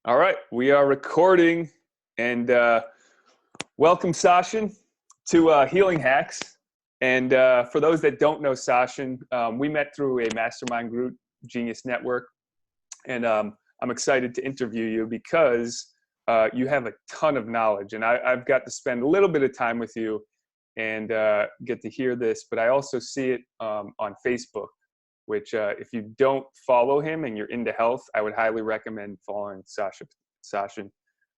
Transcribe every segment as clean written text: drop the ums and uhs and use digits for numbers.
All right, we are recording, and welcome Sachin to Healing Hacks. And for those that don't know Sachin, we met through a mastermind group, Genius Network, and I'm excited to interview you because you have a ton of knowledge, and I've got to spend a little bit of time with you and get to hear this, but I also see it on Facebook, which if you don't follow him and you're into health, I would highly recommend following Sachin.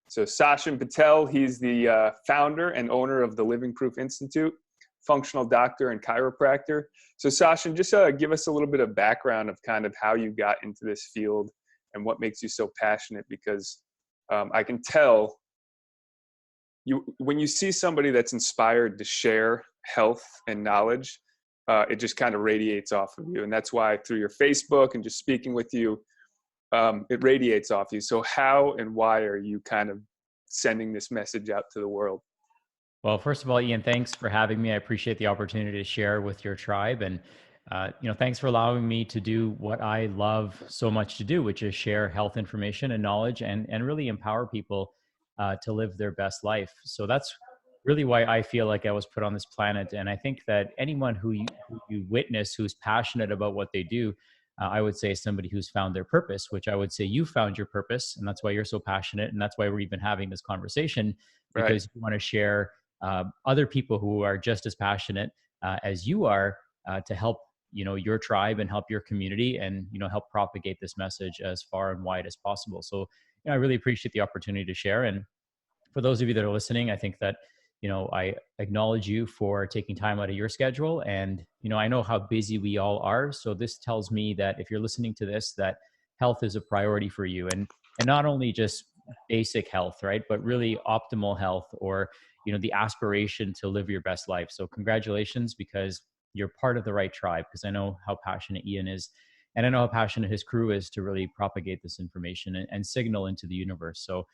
So Sachin Patel, he's the founder and owner of the Living Proof Institute, functional doctor and chiropractor. So Sachin, just give us a little bit of background of kind of how you got into this field and what makes you so passionate, because I can tell when you see somebody that's inspired to share health and knowledge, it just kind of radiates off of you. And that's why through your Facebook and just speaking with you, it radiates off you. So how and why are you kind of sending this message out to the world? Well, first of all, Ian, thanks for having me. I appreciate the opportunity to share with your tribe. And, thanks for allowing me to do what I love so much to do, which is share health information and knowledge and really empower people to live their best life. So that's really why I feel like I was put on this planet. And I think that anyone who you witness who's passionate about what they do, I would say is somebody who's found their purpose, which I would say you found your purpose. And that's why you're so passionate. And that's why we're even having this conversation, Right. because you want to share other people who are just as passionate as you are to help your tribe and help your community and help propagate this message as far and wide as possible. So I really appreciate the opportunity to share. And for those of you that are listening, I think that I acknowledge you for taking time out of your schedule. And I know how busy we all are, so this tells me that if you're listening to this, that health is a priority for you, and not only just basic health, right, but really optimal health, or the aspiration to live your best life. So congratulations, because you're part of the right tribe, because I know how passionate Ian is, and I know how passionate his crew is to really propagate this information and signal into the universe. So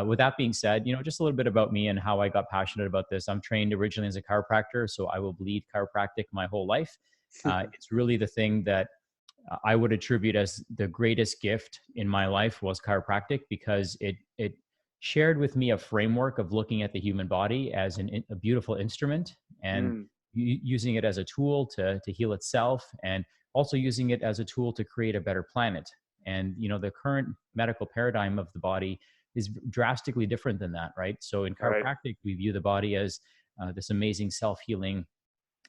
with that being said, just a little bit about me and how I got passionate about this. I'm trained originally as a chiropractor, so I will bleed chiropractic my whole life. It's really the thing that I would attribute as the greatest gift in my life was chiropractic, because it shared with me a framework of looking at the human body as a beautiful instrument, and Mm, using it as a tool to heal itself, and also using it as a tool to create a better planet. And the current medical paradigm of the body is drastically different than that, right? So in right. chiropractic, we view the body as this amazing self-healing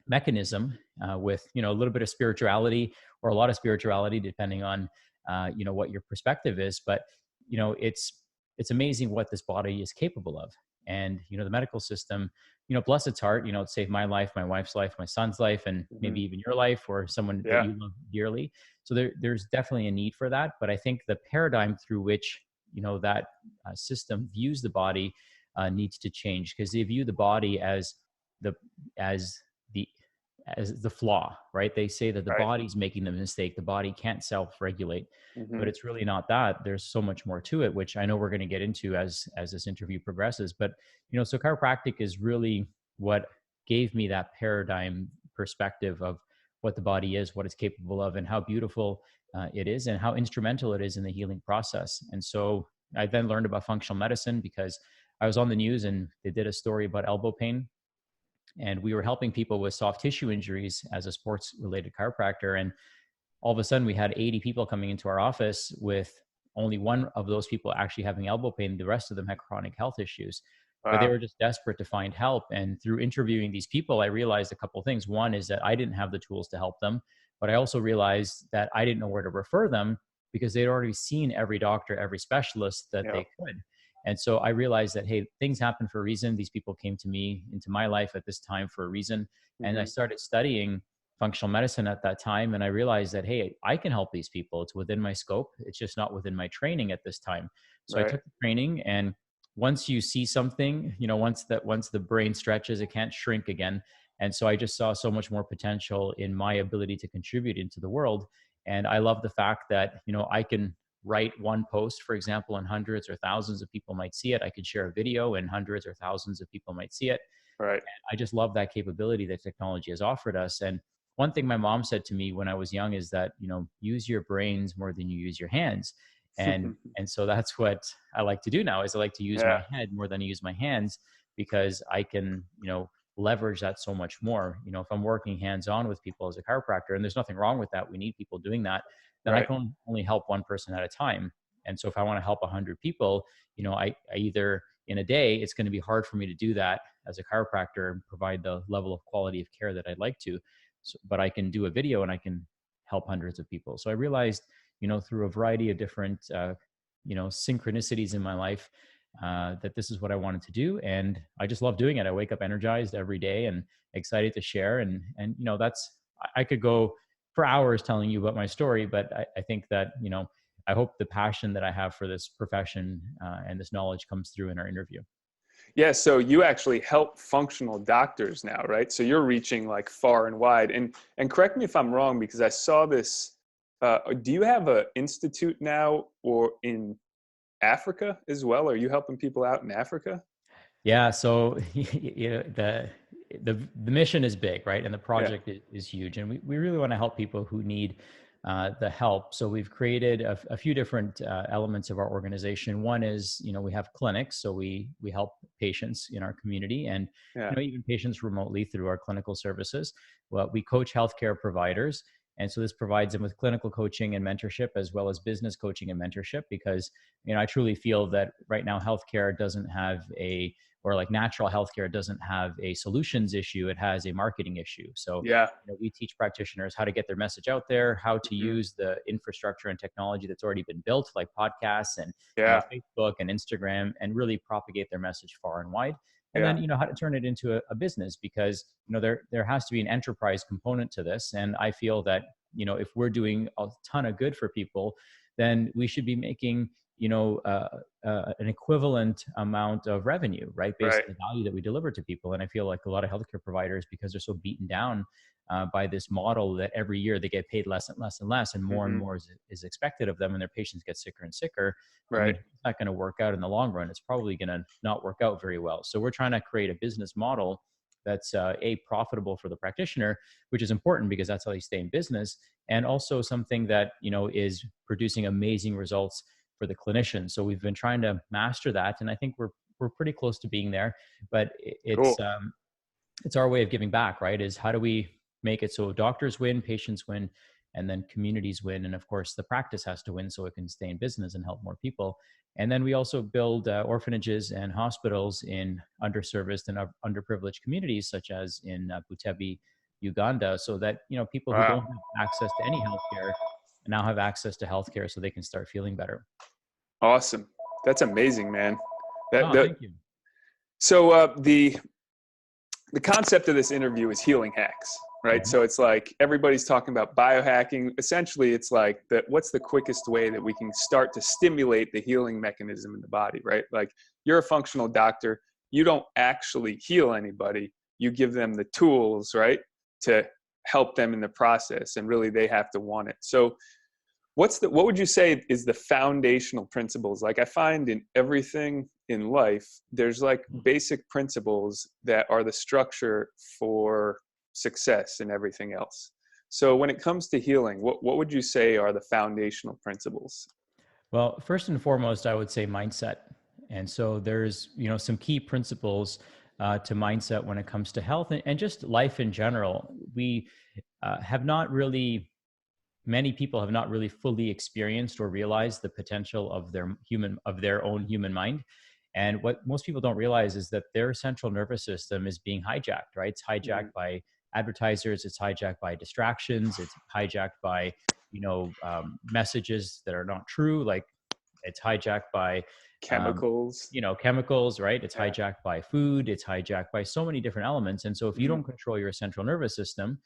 mechanism with a little bit of spirituality, or a lot of spirituality, depending on what your perspective is. But it's amazing what this body is capable of. And the medical system, bless its heart, it saved my life, my wife's life, my son's life, and Hmm. maybe even your life or someone that Yeah. you love dearly. So there's definitely a need for that. But I think the paradigm through which that system views the body needs to change, because they view the body the as the as the flaw, right? They say that the Right. body's making the mistake, the body can't self-regulate, Hmm. but it's really not that. There's so much more to it, which I know we're going to get into as this interview progresses. But so chiropractic is really what gave me that paradigm perspective of what the body is, what it's capable of, and how beautiful it is, and how instrumental it is in the healing process. And so I then learned about functional medicine, because I was on the news and they did a story about elbow pain, and we were helping people with soft tissue injuries as a sports related chiropractor. And all of a sudden we had 80 people coming into our office, with only one of those people actually having elbow pain. The rest of them had chronic health issues, but they Wow. were just desperate to find help. And through interviewing these people, I realized a couple of things. One is that I didn't have the tools to help them, but I also realized that I didn't know where to refer them, because they'd already seen every doctor, every specialist that Yeah. they could. And so I realized that, hey, things happen for a reason. These people came to me into my life at this time for a reason. And I Hmm. started studying functional medicine at that time. And I realized that, hey, I can help these people. It's within my scope. It's just not within my training at this time. So I Right. took the training, and once you see something, once the brain stretches, it can't shrink again. And so I just saw so much more potential in my ability to contribute into the world. And I love the fact that, I can write one post, for example, and hundreds or thousands of people might see it. I could share a video and hundreds or thousands of people might see it. Right. I just love that capability that technology has offered us. And one thing my mom said to me when I was young is that, use your brains more than you use your hands. And so that's what I like to do now, is I like to use Yeah. my head more than I use my hands, because I can, leverage that so much more. If I'm working hands-on with people as a chiropractor, and there's nothing wrong with that, we need people doing that, then I Right. can only help one person at a time. And so if I want to help 100 people, I either in a day, it's going to be hard for me to do that as a chiropractor and provide the level of quality of care that I'd like to. So, but I can do a video and I can help hundreds of people. So I realized, through a variety of different, synchronicities in my life, that this is what I wanted to do. And I just love doing it. I wake up energized every day and excited to share. And I could go for hours telling you about my story, but I think that, I hope the passion that I have for this profession and this knowledge comes through in our interview. Yeah. So you actually help functional doctors now, right? So you're reaching like far and wide. And correct me if I'm wrong, because I saw this. Do you have an institute now, or in Africa as well? Are you helping people out in Africa? Yeah. So the mission is big, right? And the Yeah. project is huge. And we really want to help people who need the help. So we've created a few different elements of our organization. One is, we have clinics. So we help patients in our community, and, Yeah. even patients remotely through our clinical services. Well, we coach healthcare providers. And so this provides them with clinical coaching and mentorship, as well as business coaching and mentorship, because, I truly feel that right now healthcare doesn't have or like natural healthcare doesn't have a solutions issue, it has a marketing issue. So, Yeah. we teach practitioners how to get their message out there, how to Mhm. use the infrastructure and technology that's already been built, like podcasts and, Yeah. Facebook and Instagram, and really propagate their message far and wide. And Yeah. then, how to turn it into a business, because, there has to be an enterprise component to this. And I feel that, if we're doing a ton of good for people, then we should be making, an equivalent amount of revenue, right? Based Right. on the value that we deliver to people. And I feel like a lot of healthcare providers, because they're so beaten down by this model that every year they get paid less and less and less, and Hmm. more is expected of them, and their patients get sicker and sicker. I Right. mean, it's not going to work out in the long run. It's probably going to not work out very well. So we're trying to create a business model that's profitable for the practitioner, which is important because that's how they stay in business, and also something that is producing amazing results for the clinician. So we've been trying to master that, and I think we're pretty close to being there. But Cool. it's our way of giving back, right? Is how do we make it so doctors win, patients win, and then communities win, and of course the practice has to win so it can stay in business and help more people. And then we also build orphanages and hospitals in underserviced and underprivileged communities, such as in Butebi, Uganda, so that people who Wow. don't have access to any healthcare now have access to healthcare, so they can start feeling better. Awesome. That's amazing, man. That, Oh, that thank you. so the concept of this interview is healing hacks, right? Mhm. So it's like everybody's talking about biohacking. Essentially, it's like what's the quickest way that we can start to stimulate the healing mechanism in the body, right? Like, you're a functional doctor. You don't actually heal anybody. You give them the tools, right, to help them in the process, and really they have to want it. So what would you say is the foundational principles? Like, I find in everything in life, there's like basic principles that are the structure for success in everything else. So when it comes to healing, what would you say are the foundational principles? Well, first and foremost, I would say mindset. And so there's, some key principles to mindset when it comes to health and just life in general. We have not really, many people have not really fully experienced or realized the potential of their own human mind. And what most people don't realize is that their central nervous system is being hijacked, right? It's hijacked Mhm. by advertisers, it's hijacked by distractions, it's hijacked by, messages that are not true. Like, it's hijacked by, um, Chemicals. chemicals, right? It's Yeah. hijacked by food. It's hijacked by so many different elements. And so if you Hmm. don't control your central nervous system,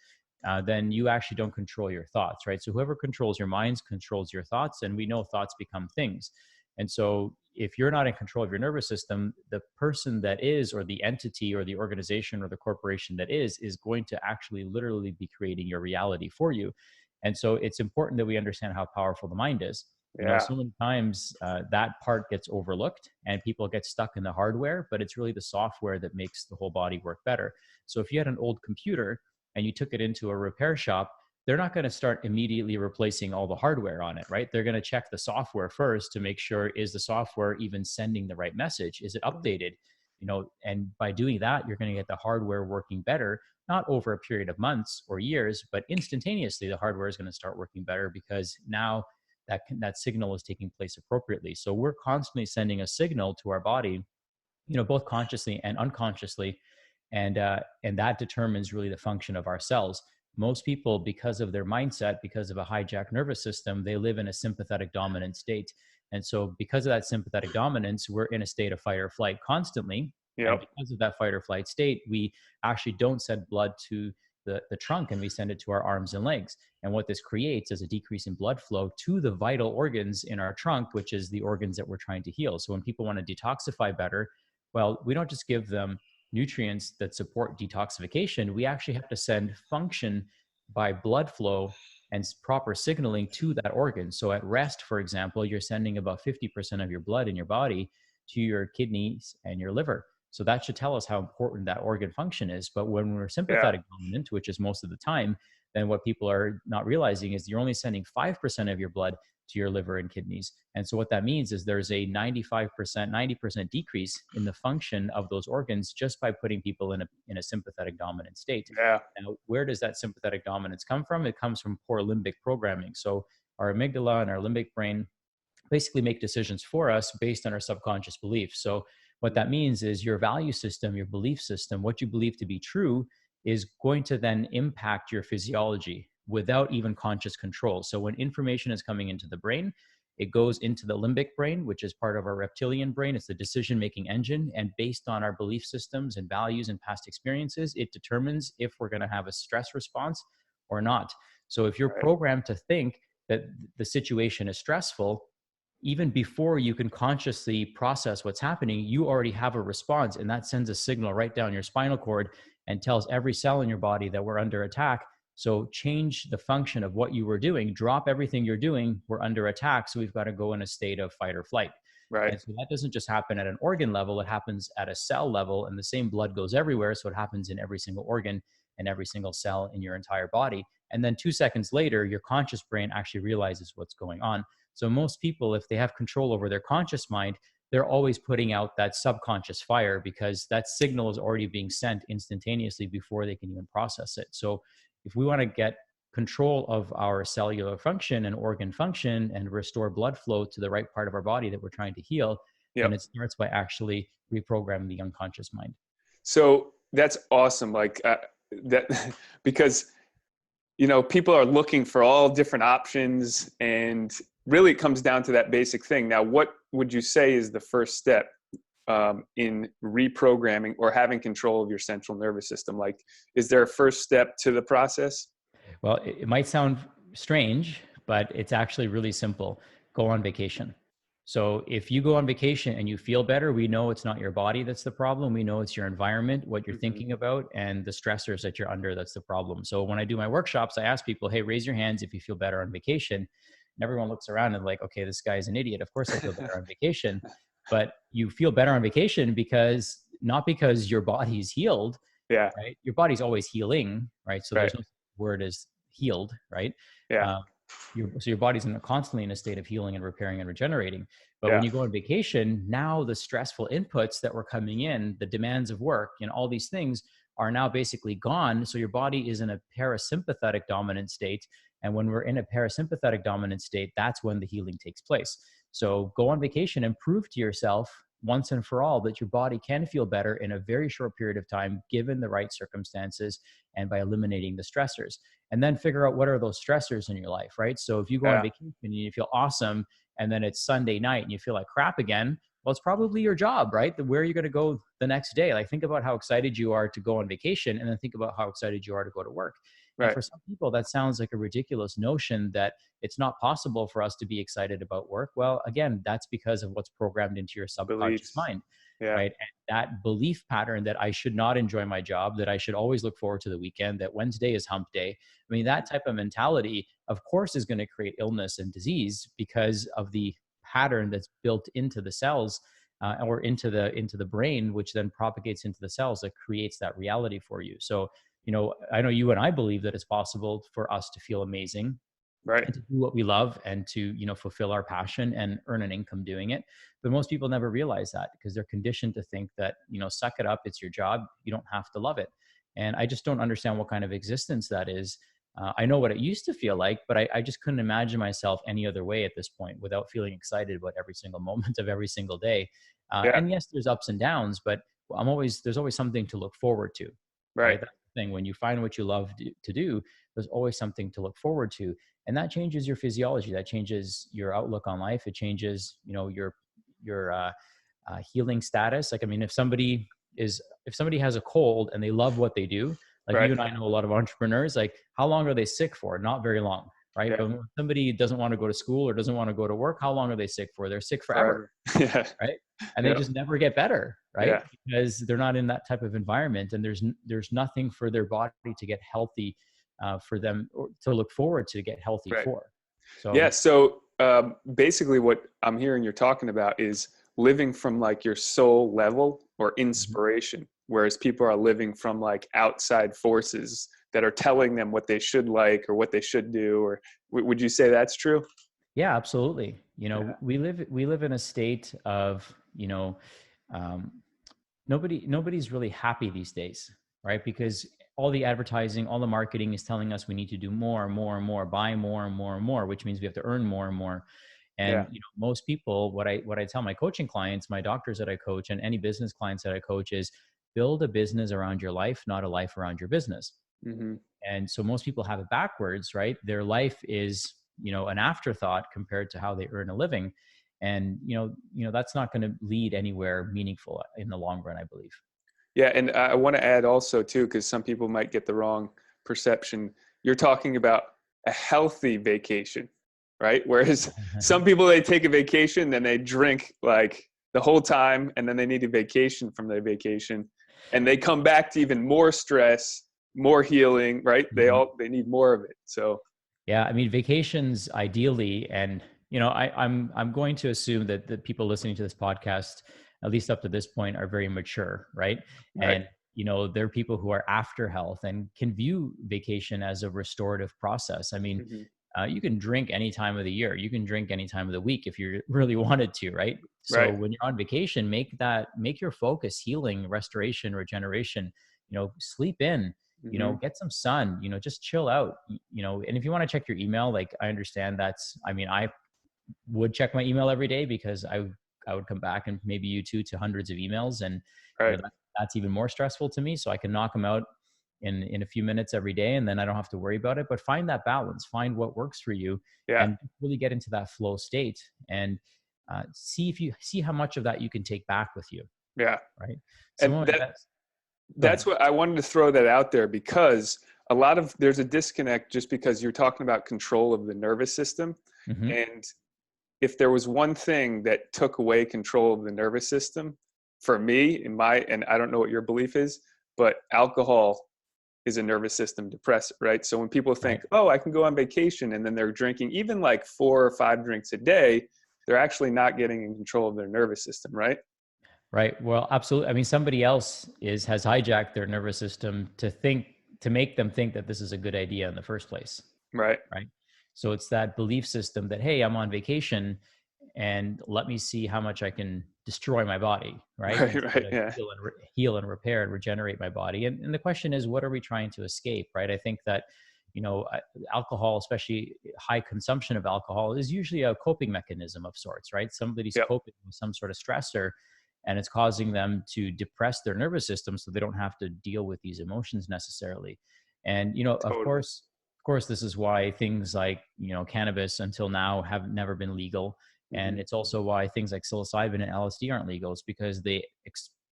then you actually don't control your thoughts, right? So whoever controls your minds controls your thoughts, and we know thoughts become things. And so if you're not in control of your nervous system, the person that is, or the entity or the organization or the corporation that is going to actually literally be creating your reality for you. And so it's important that we understand how powerful the mind is. Yeah. So many times that part gets overlooked and people get stuck in the hardware, but it's really the software that makes the whole body work better. So if you had an old computer and you took it into a repair shop, they're not going to start immediately replacing all the hardware on it, right? They're going to check the software first to make sure, is the software even sending the right message? Is it updated? And by doing that, you're going to get the hardware working better, not over a period of months or years, but instantaneously the hardware is going to start working better because now that signal is taking place appropriately. So we're constantly sending a signal to our body, both consciously and unconsciously, and that determines really the function of our cells. Most people, because of their mindset, because of a hijacked nervous system, they live in a sympathetic dominant state. And so because of that sympathetic dominance, we're in a state of fight or flight constantly. And Yep. because of that fight or flight state, we actually don't send blood to the trunk, and we send it to our arms and legs. And what this creates is a decrease in blood flow to the vital organs in our trunk, which is the organs that we're trying to heal. So when people want to detoxify better, well, we don't just give them nutrients that support detoxification. We actually have to send function by blood flow and proper signaling to that organ. So at rest, for example, you're sending about 50% of your blood in your body to your kidneys and your liver. So that should tell us how important that organ function is. But when we're Yeah. sympathetic dominant, which is most of the time, then what people are not realizing is you're only sending 5% of your blood to your liver and kidneys. And so what that means is there's a 95%, 90% decrease in the function of those organs just by putting people in a sympathetic dominant state. Yeah. Now, where does that sympathetic dominance come from? It comes from poor limbic programming. So our amygdala and our limbic brain basically make decisions for us based on our subconscious beliefs. So what that means is your value system, your belief system, what you believe to be true is going to then impact your physiology without even conscious control. So when information is coming into the brain, it goes into the limbic brain, which is part of our reptilian brain. It's the decision-making engine. And based on our belief systems and values and past experiences, it determines if we're going to have a stress response or not. So if you're Right. programmed to think that the situation is stressful, even before you can consciously process what's happening, you already have a response, and that sends a signal right down your spinal cord and tells every cell in your body that we're under attack. So change the function of what you were doing, drop everything you're doing, we're under attack. So we've got to go in a state of fight or flight. Right. And so that doesn't just happen at an organ level, it happens at a cell level, and the same blood goes everywhere. So it happens in every single organ and every single cell in your entire body. And then 2 seconds later, your conscious brain actually realizes what's going on. So most people, if they have control over their conscious mind, they're always putting out that subconscious fire because that signal is already being sent instantaneously before they can even process it. So if we want to get control of our cellular function and organ function and restore blood flow to the right part of our body that we're trying to heal, then Yep. it starts by actually reprogramming the unconscious mind. So that's awesome. Like that, because, people are looking for all different options, and really it comes down to that basic thing. Now, what would you say is the first step in reprogramming or having control of your central nervous system? Like, is there a first step to the process? Well, it might sound strange, but it's actually really simple. Go on vacation. So if you go on vacation and you feel better, we know it's not your body that's the problem. We know it's your environment, what you're Mm-hmm. thinking about, and the stressors that you're under that's the problem. So when I do my workshops, I ask people, hey, raise your hands if you feel better on vacation. And everyone looks around and like, okay, this guy's an idiot. Of course I feel better on vacation. But you feel better on vacation because not because your body's healed, Yeah. right? Your body's always healing, right? So Right. there's no word is healed, right? Yeah. So your body's constantly in a state of healing and repairing and regenerating. But Yeah. when you go on vacation, now the stressful inputs that were coming in, the demands of work and all these things are now basically gone. So your body is in a parasympathetic dominant state. And when we're in a parasympathetic dominant state, that's when the healing takes place. So go on vacation and prove to yourself once and for all that your body can feel better in a very short period of time, given the right circumstances and by eliminating the stressors. And then figure out what are those stressors in your life, right? So if you go on vacation and you feel awesome, and then it's Sunday night and you feel like crap again, well, it's probably your job, right? Where are you going to go the next day? Like, think about how excited you are to go on vacation, and then think about how excited you are to go to work. Right. And for some people, that sounds like a ridiculous notion that it's not possible for us to be excited about work. Well, again, that's because of what's programmed into your subconscious Beliefs. mind. Yeah. Right. And that belief pattern that I should not enjoy my job, that I should always look forward to the weekend, that Wednesday is hump day. I mean, that type of mentality, of course, is going to create illness and disease because of the pattern that's built into the cells or into the brain, which then propagates into the cells that creates that reality for you. So, I know you and I believe that it's possible for us to feel amazing Right. and to do what we love and to, fulfill our passion and earn an income doing it. But most people never realize that because they're conditioned to think that, suck it up, it's your job, you don't have to love it. And I just don't understand what kind of existence that is. I know what it used to feel like, but I just couldn't imagine myself any other way at this point without feeling excited about every single moment of every single day. Yeah. And yes, there's ups and downs, but there's always something to look forward to, Right. right? That's the thing. When you find what you love to do, there's always something to look forward to. And that changes your physiology. That changes your outlook on life. It changes, your healing status. Like, I mean, if somebody has a cold and they love what they do, like Right. you and I know a lot of entrepreneurs, like how long are they sick for? Not very long, right? Yeah. But when somebody doesn't want to go to school or doesn't want to go to work, how long are they sick for? They're sick forever, Forever. Yeah. right? And they Yeah. just never get better, right? Yeah. Because they're not in that type of environment, and there's nothing for their body to get healthy, for them or to look forward to get healthy Right. for. So Yeah. So basically, what I'm hearing you're talking about is living from like your soul level or inspiration, whereas people are living from like outside forces that are telling them what they should like or what they should do. Or would you say that's true? yeah, absolutely. Yeah. We live in a state of, um, nobody's really happy these days, right? Because all the advertising, all the marketing is telling us we need to do more and more and more, buy more and more and more, which means we have to earn more and more. Yeah. And most people, what I tell my coaching clients, my doctors that I coach, and any business clients that I coach is build a business around your life, not a life around your business. Mm-hmm. And so most people have it backwards, right? Their life is, an afterthought compared to how they earn a living. And, that's not going to lead anywhere meaningful in the long run, I believe. Yeah, and I want to add also too, because some people might get the wrong perception. You're talking about a healthy vacation, right? Whereas some people, they take a vacation, then they drink like the whole time, and then they need a vacation from their vacation, and they come back to even more stress, more healing, right? Mhm. They need more of it. So Yeah, I mean, vacations ideally, and I'm going to assume that the people listening to this podcast, at least up to this point, are very mature, right? right. And there are people who are after health and can view vacation as a restorative process. I mean, Hmm. you can drink any time of the year, you can drink any time of the week if you really wanted to, right? So Right. when you're on vacation, make your focus healing, restoration, regeneration. Sleep in, Hmm. get some sun, just chill out, and if you want to check your email, like I understand I would check my email every day because I would come back, and maybe you too, to hundreds of emails, and Right. that's even more stressful to me. So I can knock them out in a few minutes every day, and then I don't have to worry about it. But find that balance, find what works for you, Yeah. and really get into that flow state, and see how much of that you can take back with you, Yeah. right? Some And of my best. Go that's ahead. what I wanted to throw that out there, because there's a disconnect just because you're talking about control of the nervous system. Hmm. And if there was one thing that took away control of the nervous system for me, and I don't know what your belief is, but alcohol is a nervous system depressant, right? So when people Right. think, oh, I can go on vacation, and then they're drinking even like 4 or 5 drinks a day, they're actually not getting in control of their nervous system, right? Right. Well, absolutely. I mean, somebody else has hijacked their nervous system to make them think that this is a good idea in the first place. Right. Right. So it's that belief system that, hey, I'm on vacation and let me see how much I can destroy my body, right? Right. Instead Right. of Yeah. heal and repair and regenerate my body. And the question is, what are we trying to escape, right? I think that, alcohol, especially high consumption of alcohol, is usually a coping mechanism of sorts, right? Somebody's Yep. coping with some sort of stressor, and it's causing them to depress their nervous system so they don't have to deal with these emotions necessarily. And Totally. of course this is why things like cannabis until now have never been legal. And Hmm. it's also why things like psilocybin and LSD aren't legal. It's because they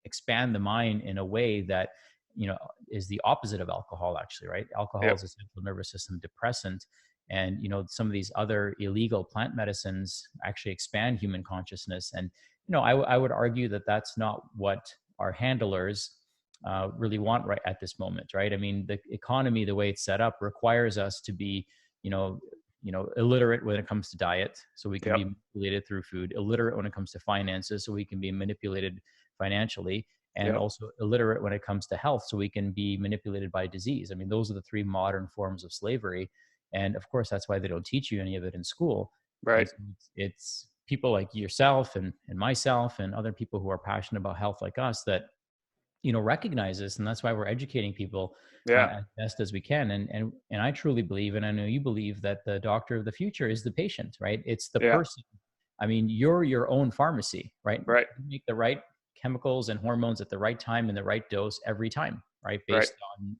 expand the mind in a way that is the opposite of alcohol, actually, right? Alcohol Yep. is a central nervous system depressant, and some of these other illegal plant medicines actually expand human consciousness. And I would argue that that's not what our handlers really want right at this moment, right? I mean, the economy, the way it's set up, requires us to be, you know, illiterate when it comes to diet, so we can Yep. be manipulated through food; illiterate when it comes to finances, so we can be manipulated financially; and Yep. also illiterate when it comes to health, so we can be manipulated by disease. I mean, those are the three modern forms of slavery. And of course, that's why they don't teach you any of it in school. And Right. so it's people like yourself and myself and other people who are passionate about health like us that, recognize this. And that's why we're educating people Yeah. as best as we can. And I truly believe, and I know you believe, that the doctor of the future is the patient, right? It's the Yeah. person. I mean, you're your own pharmacy, right? Right. You make the right chemicals and hormones at the right time in the right dose every time, right? Right. Based on,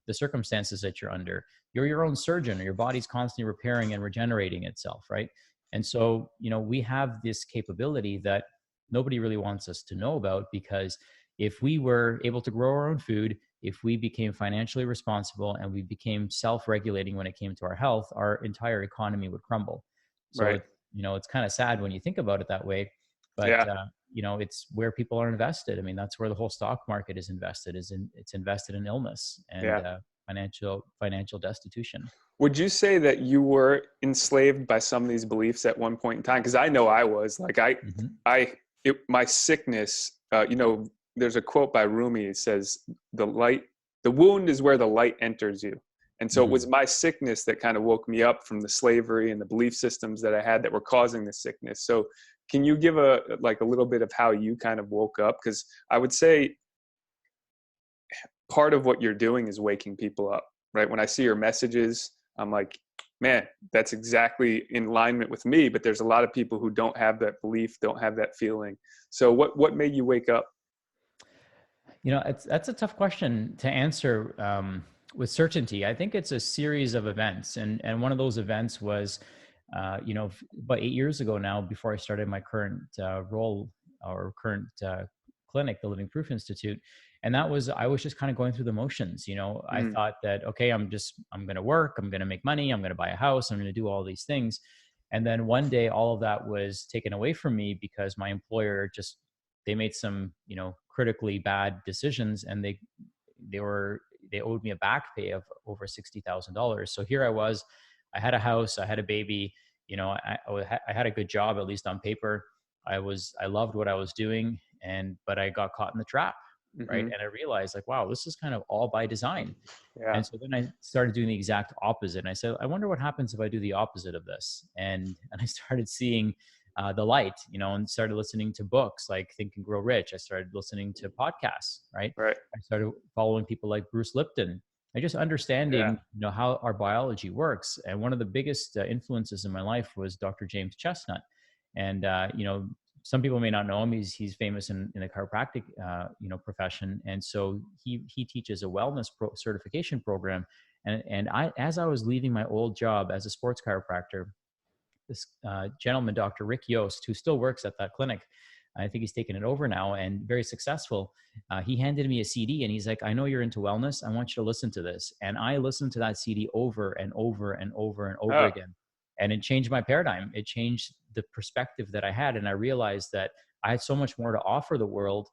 the circumstances that you're under. You're your own surgeon, or your body's constantly repairing and regenerating itself, right? And so, we have this capability that nobody really wants us to know about, because if we were able to grow our own food, if we became financially responsible and we became self-regulating when it came to our health, our entire economy would crumble. So Right. it's kind of sad when you think about it that way, but Yeah. it's where people are invested. I mean, that's where the whole stock market is invested. It's invested in illness and Yeah. financial destitution. Would you say that you were enslaved by some of these beliefs at one point in time? Because I know I was. Like Hmm. my sickness. There's a quote by Rumi. It says, the wound is where the light enters you." And so it was Hmm. my sickness that kind of woke me up from the slavery and the belief systems that I had that were causing the sickness. So can you give a little bit of how you kind of woke up? Because I would say part of what you're doing is waking people up, right? When I see your messages, I'm like, man, that's exactly in alignment with me. But there's a lot of people who don't have that belief, don't have that feeling. So what made you wake up? That's a tough question to answer with certainty. I think it's a series of events, and one of those events was, about 8 years ago now, before I started my current role or current clinic, the Living Proof Institute. And that was, I was just kind of going through the motions. I Mm, thought that, okay, I'm going to work, I'm going to make money, I'm going to buy a house, I'm going to do all these things. And then one day, all of that was taken away from me because my employer just, they made some, critically bad decisions, and they owed me a back pay of over $60,000. So here I was, I had a house, I had a baby, I had a good job, at least on paper. I loved what I was doing, but I got caught in the trap, right? hmm. And I realized, like, wow, this is kind of all by design. Yeah. And so then I started doing the exact opposite. And I said, I wonder what happens if I do the opposite of this. And I started seeing the light, and started listening to books like Think and Grow Rich. I started listening to podcasts, right? Right. I started following people like Bruce Lipton. I just Yeah. understanding, how our biology works. And one of the biggest influences in my life was Dr. James Chestnut. And, some people may not know him. He's famous in the chiropractic, profession. And so he teaches a wellness certification program. As I was leaving my old job as a sports chiropractor, this gentleman, Dr. Rick Yost, who still works at that clinic, I think he's taken it over now and very successful. He handed me a CD and he's like, I know you're into wellness. I want you to listen to this. And I listened to that CD over and over and over and over Oh, again. And it changed my paradigm. It changed the perspective that I had. And I realized that I had so much more to offer the world,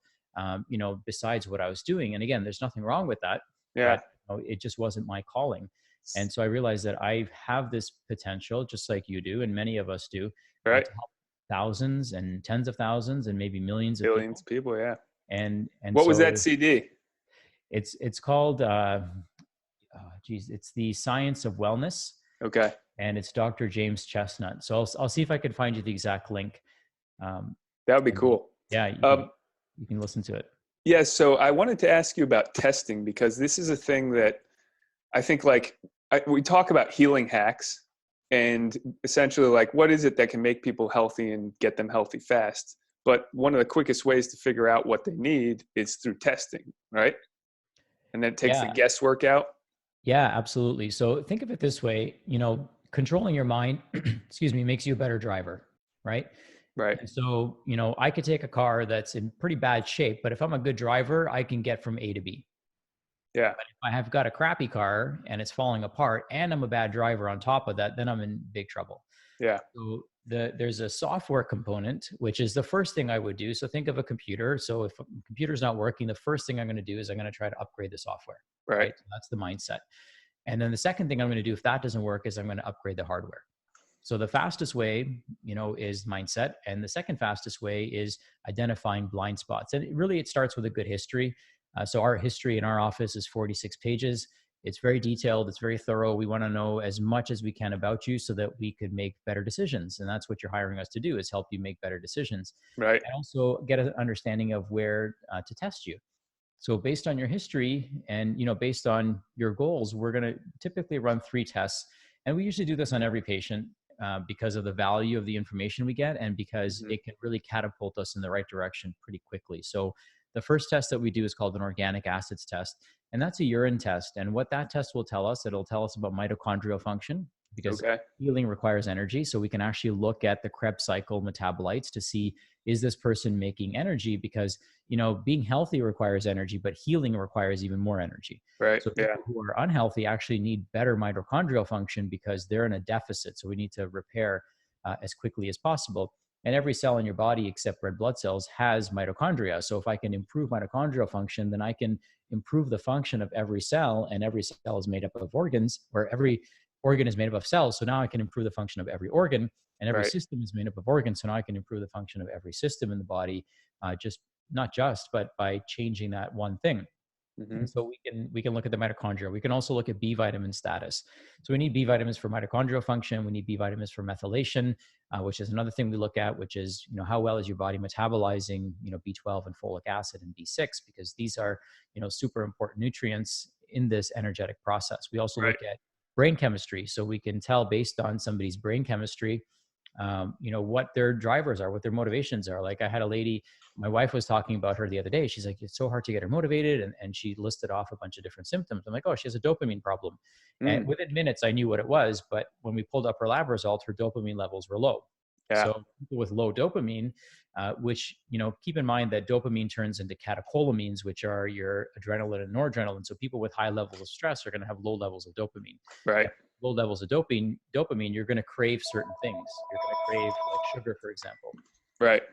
besides what I was doing. And again, there's nothing wrong with that, yeah. but it just wasn't my calling. And so I realized that I have this potential, just like you do, and many of us do, Right. to help thousands and tens of thousands and maybe millions of Billions people. of people. Yeah. And What was that so CD? it's called, it's the Science of Wellness, Okay. and it's Dr. James Chestnut. So I'll see if I could find you the exact link. Um, That would be and then, cool. yeah, you can listen to it. Yeah. So I wanted to ask you about testing, because this is a thing that I think we talk about healing hacks and essentially what is it that can make people healthy and get them healthy fast? But one of the quickest ways to figure out what they need is through testing, right? And then it takes the Yeah, guesswork out. yeah, absolutely. So think of it this way, controlling your mind, excuse me, makes you a better driver, right? Right. And so, I could take a car that's in pretty bad shape, but if I'm a good driver, I can get from A to B. Yeah. But if I have got a crappy car and it's falling apart and I'm a bad driver on top of that, then I'm in big trouble. Yeah. So there's a software component, which is the first thing I would do. So think of a computer. So if a computer's not working, the first thing I'm going to do is I'm going to try to upgrade the software, Right. right? So that's the mindset. And then the second thing I'm going to do, if that doesn't work, is I'm going to upgrade the hardware. So the fastest way, is mindset. And the second fastest way is identifying blind spots. And it starts with a good history. So our history in our office is 46 pages. It's very detailed. It's very thorough. We want to know as much as we can about you so that we could make better decisions. And that's what you're hiring us to do, is help you make better decisions. Right. And also get an understanding of where to test you. So based on your history and, based on your goals, we're going to typically run 3 tests. And we usually do this on every patient because of the value of the information we get, and because it can really catapult us in the right direction pretty quickly. So the first test that we do is called an organic acids test. And that's a urine test. And what that test will tell us, it'll tell us about mitochondrial function, because Okay. healing requires energy. So we can actually look at the Krebs cycle metabolites to see, is this person making energy? Because, being healthy requires energy, but healing requires even more energy. Right. So Yeah. people who are unhealthy actually need better mitochondrial function because they're in a deficit. So we need to repair as quickly as possible. And every cell in your body except red blood cells has mitochondria. So if I can improve mitochondrial function, then I can improve the function of every cell, and every cell is made up of organs, or every organ is made up of cells. So now I can improve the function of every organ, and every Right. system is made up of organs. So now I can improve the function of every system in the body, but by changing that one thing. Mm-hmm. And so we can look at the mitochondria. We can also look at B vitamin status. So we need B vitamins for mitochondrial function. We need B vitamins for methylation, which is another thing we look at, which is, how well is your body metabolizing, B12 and folic acid and B6, because these are, super important nutrients in this energetic process. We also Right. look at brain chemistry. So we can tell based on somebody's brain chemistry, what their drivers are, what their motivations are. Like I had a lady, my wife was talking about her the other day. She's like, it's so hard to get her motivated. And she listed off a bunch of different symptoms. I'm like, oh, she has a dopamine problem. And within minutes, I knew what it was. But when we pulled up her lab result, her dopamine levels were low. Yeah. So people with low dopamine, which, keep in mind that dopamine turns into catecholamines, which are your adrenaline and noradrenaline. So people with high levels of stress are going to have low levels of dopamine. Right. Low levels of dopamine, you're going to crave certain things. You're going to crave like sugar, for example. Right.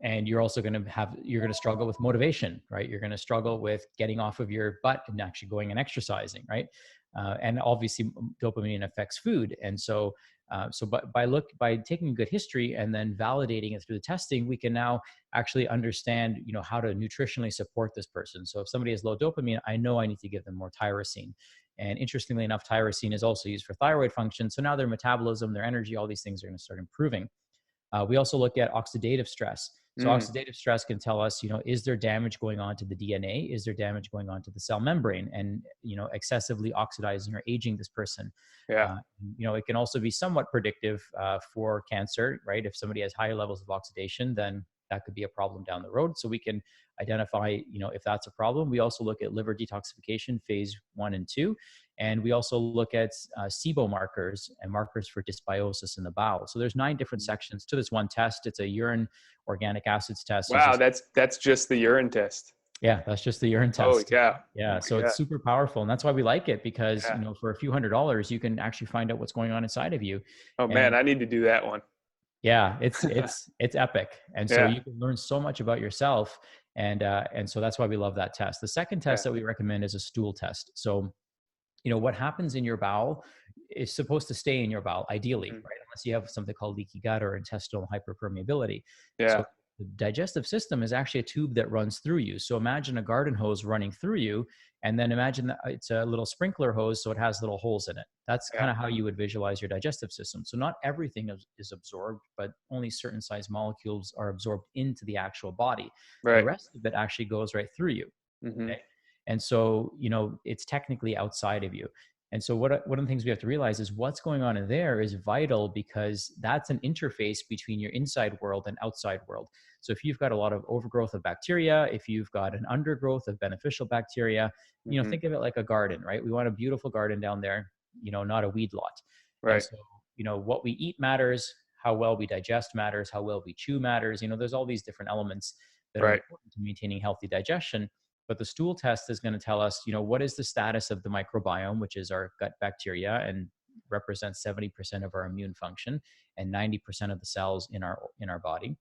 And you're also going to struggle with motivation, right? You're going to struggle with getting off of your butt and actually going and exercising, right? And obviously dopamine affects food. And so by taking a good history and then validating it through the testing, we can now actually understand, how to nutritionally support this person. So if somebody has low dopamine, I know I need to give them more tyrosine. And interestingly enough, tyrosine is also used for thyroid function. So now their metabolism, their energy, all these things are going to start improving. We also look at oxidative stress. So oxidative stress can tell us, is there damage going on to the DNA? Is there damage going on to the cell membrane? And, excessively oxidizing or aging this person. Yeah. It can also be somewhat predictive for cancer, right? If somebody has higher levels of oxidation, then that could be a problem down the road. So we can identify, if that's a problem. We also look at liver detoxification phase 1 and 2. And we also look at SIBO markers and markers for dysbiosis in the bowel. So there's 9 different sections to this one test. It's a urine organic acids test. Wow. That's just the urine test. Yeah, that's just the urine Oh test. yeah. Yeah. So it's super powerful. And that's why we like it, because, for a few $100s, you can actually find out what's going on inside of you. Oh man, I need to do that one. Yeah, it's epic. And so you can learn so much about yourself. And so that's why we love that test. The second test that we recommend is a stool test. So, what happens in your bowel is supposed to stay in your bowel, ideally, right? Unless you have something called leaky gut or intestinal hyperpermeability. Yeah. So the digestive system is actually a tube that runs through you. So imagine a garden hose running through you, and then imagine that it's a little sprinkler hose, so it has little holes in it. That's kind of how you would visualize your digestive system. So not everything is absorbed, but only certain size molecules are absorbed into the actual body. Right. The rest of it actually goes right through you. Okay? And so, it's technically outside of you. And so one of the things we have to realize is what's going on in there is vital, because that's an interface between your inside world and outside world. So if you've got a lot of overgrowth of bacteria, if you've got an undergrowth of beneficial bacteria, think of it like a garden, right? We want a beautiful garden down there, not a weed lot. Right. And so, what we eat matters, how well we digest matters, how well we chew matters. There's all these different elements that are important to maintaining healthy digestion. But the stool test is going to tell us, what is the status of the microbiome, which is our gut bacteria and represents 70% of our immune function and 90% of the cells in our body.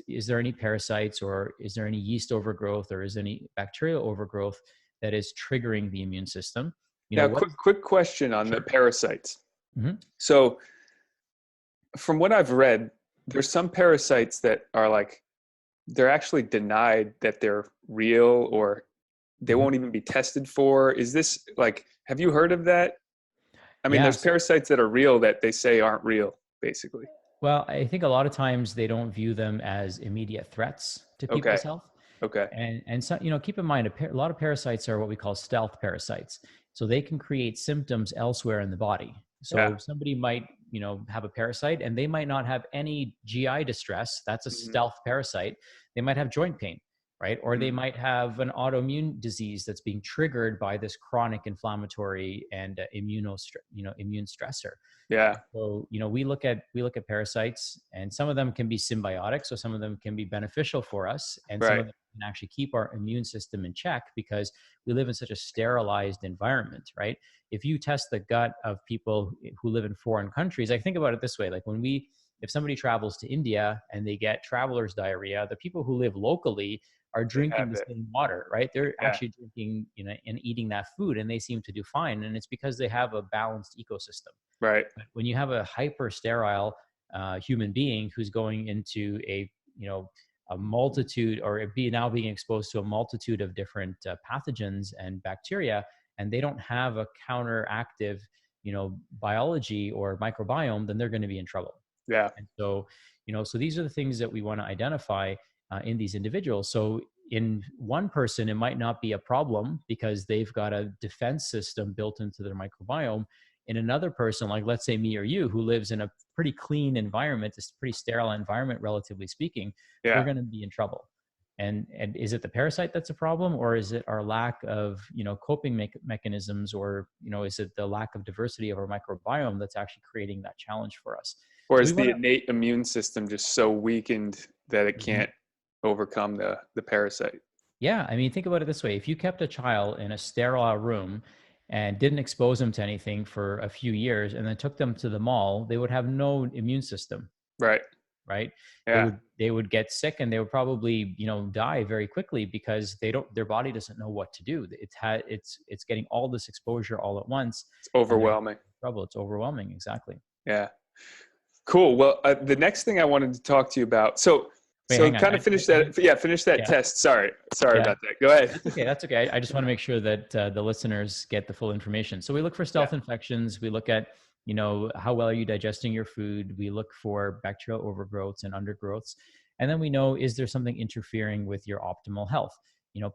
Is there any parasites, or is there any yeast overgrowth, or is there any bacterial overgrowth that is triggering the immune system? Now, quick question on the parasites. Hmm. So from what I've read, there's some parasites that are like, they're actually denied that they're real, or they Hmm. won't even be tested for. Is this like, have you heard of that? I mean, Yeah. there's parasites that are real that they say aren't real, basically. Well, I think a lot of times they don't view them as immediate threats to Okay. people's health. Okay. And so, keep in mind, a lot of parasites are what we call stealth parasites. So they can create symptoms elsewhere in the body. Yeah. So somebody might, have a parasite and they might not have any GI distress. That's a Hmm. stealth parasite. They might have joint pain, right? Or they Hmm. might have an autoimmune disease that's being triggered by this chronic inflammatory and immune stressor. Yeah. So, we look at parasites, and some of them can be symbiotic, so some of them can be beneficial for us, and some Right. of them can actually keep our immune system in check because we live in such a sterilized environment, right? If you test the gut of people who live in foreign countries, I think about it this way: like if somebody travels to India and they get traveler's diarrhea, the people who live locally are They drinking have the it. same water, right? They're Yeah. actually drinking, and eating that food, and they seem to do fine, and it's because they have a balanced ecosystem. Right. When you have a hyper sterile human being who's going into a multitude, or now being exposed to a multitude of different pathogens and bacteria, and they don't have a counteractive biology or microbiome, then they're going to be in trouble. Yeah. And so, so these are the things that we want to identify in these individuals. So in one person, it might not be a problem because they've got a defense system built into their microbiome. In another person, like let's say me or you, who lives in a pretty clean environment, this pretty sterile environment, relatively speaking, we're Yeah. going to be in trouble. And is it the parasite that's a problem, or is it our lack of coping mechanisms, or is it the lack of diversity of our microbiome that's actually creating that challenge for us? Or So we is want the to. innate immune system just so weakened that it Mhm. can't overcome the parasite? Yeah, I mean, think about it this way: if you kept a child in a sterile room and didn't expose them to anything for a few years, and then took them to the mall, they would have no immune system, Right. right? They Yeah. would they would get sick, and they would probably die very quickly because their body doesn't know what to do. It's getting all this exposure all at once, It's and they're in overwhelming. trouble. It's overwhelming, exactly. Yeah. Cool. Well, the next thing I wanted to talk to you about. So, Wait, so hang on. kind of finish that. Yeah, finish that Yeah, test. Sorry yeah. about that. Go ahead. That's okay. That's okay. I just want to make sure that the listeners get the full information. So we look for Yeah. stealth infections. We look at, how well are you digesting your food? We look for bacterial overgrowths and undergrowths. And then we know, is there something interfering with your optimal health?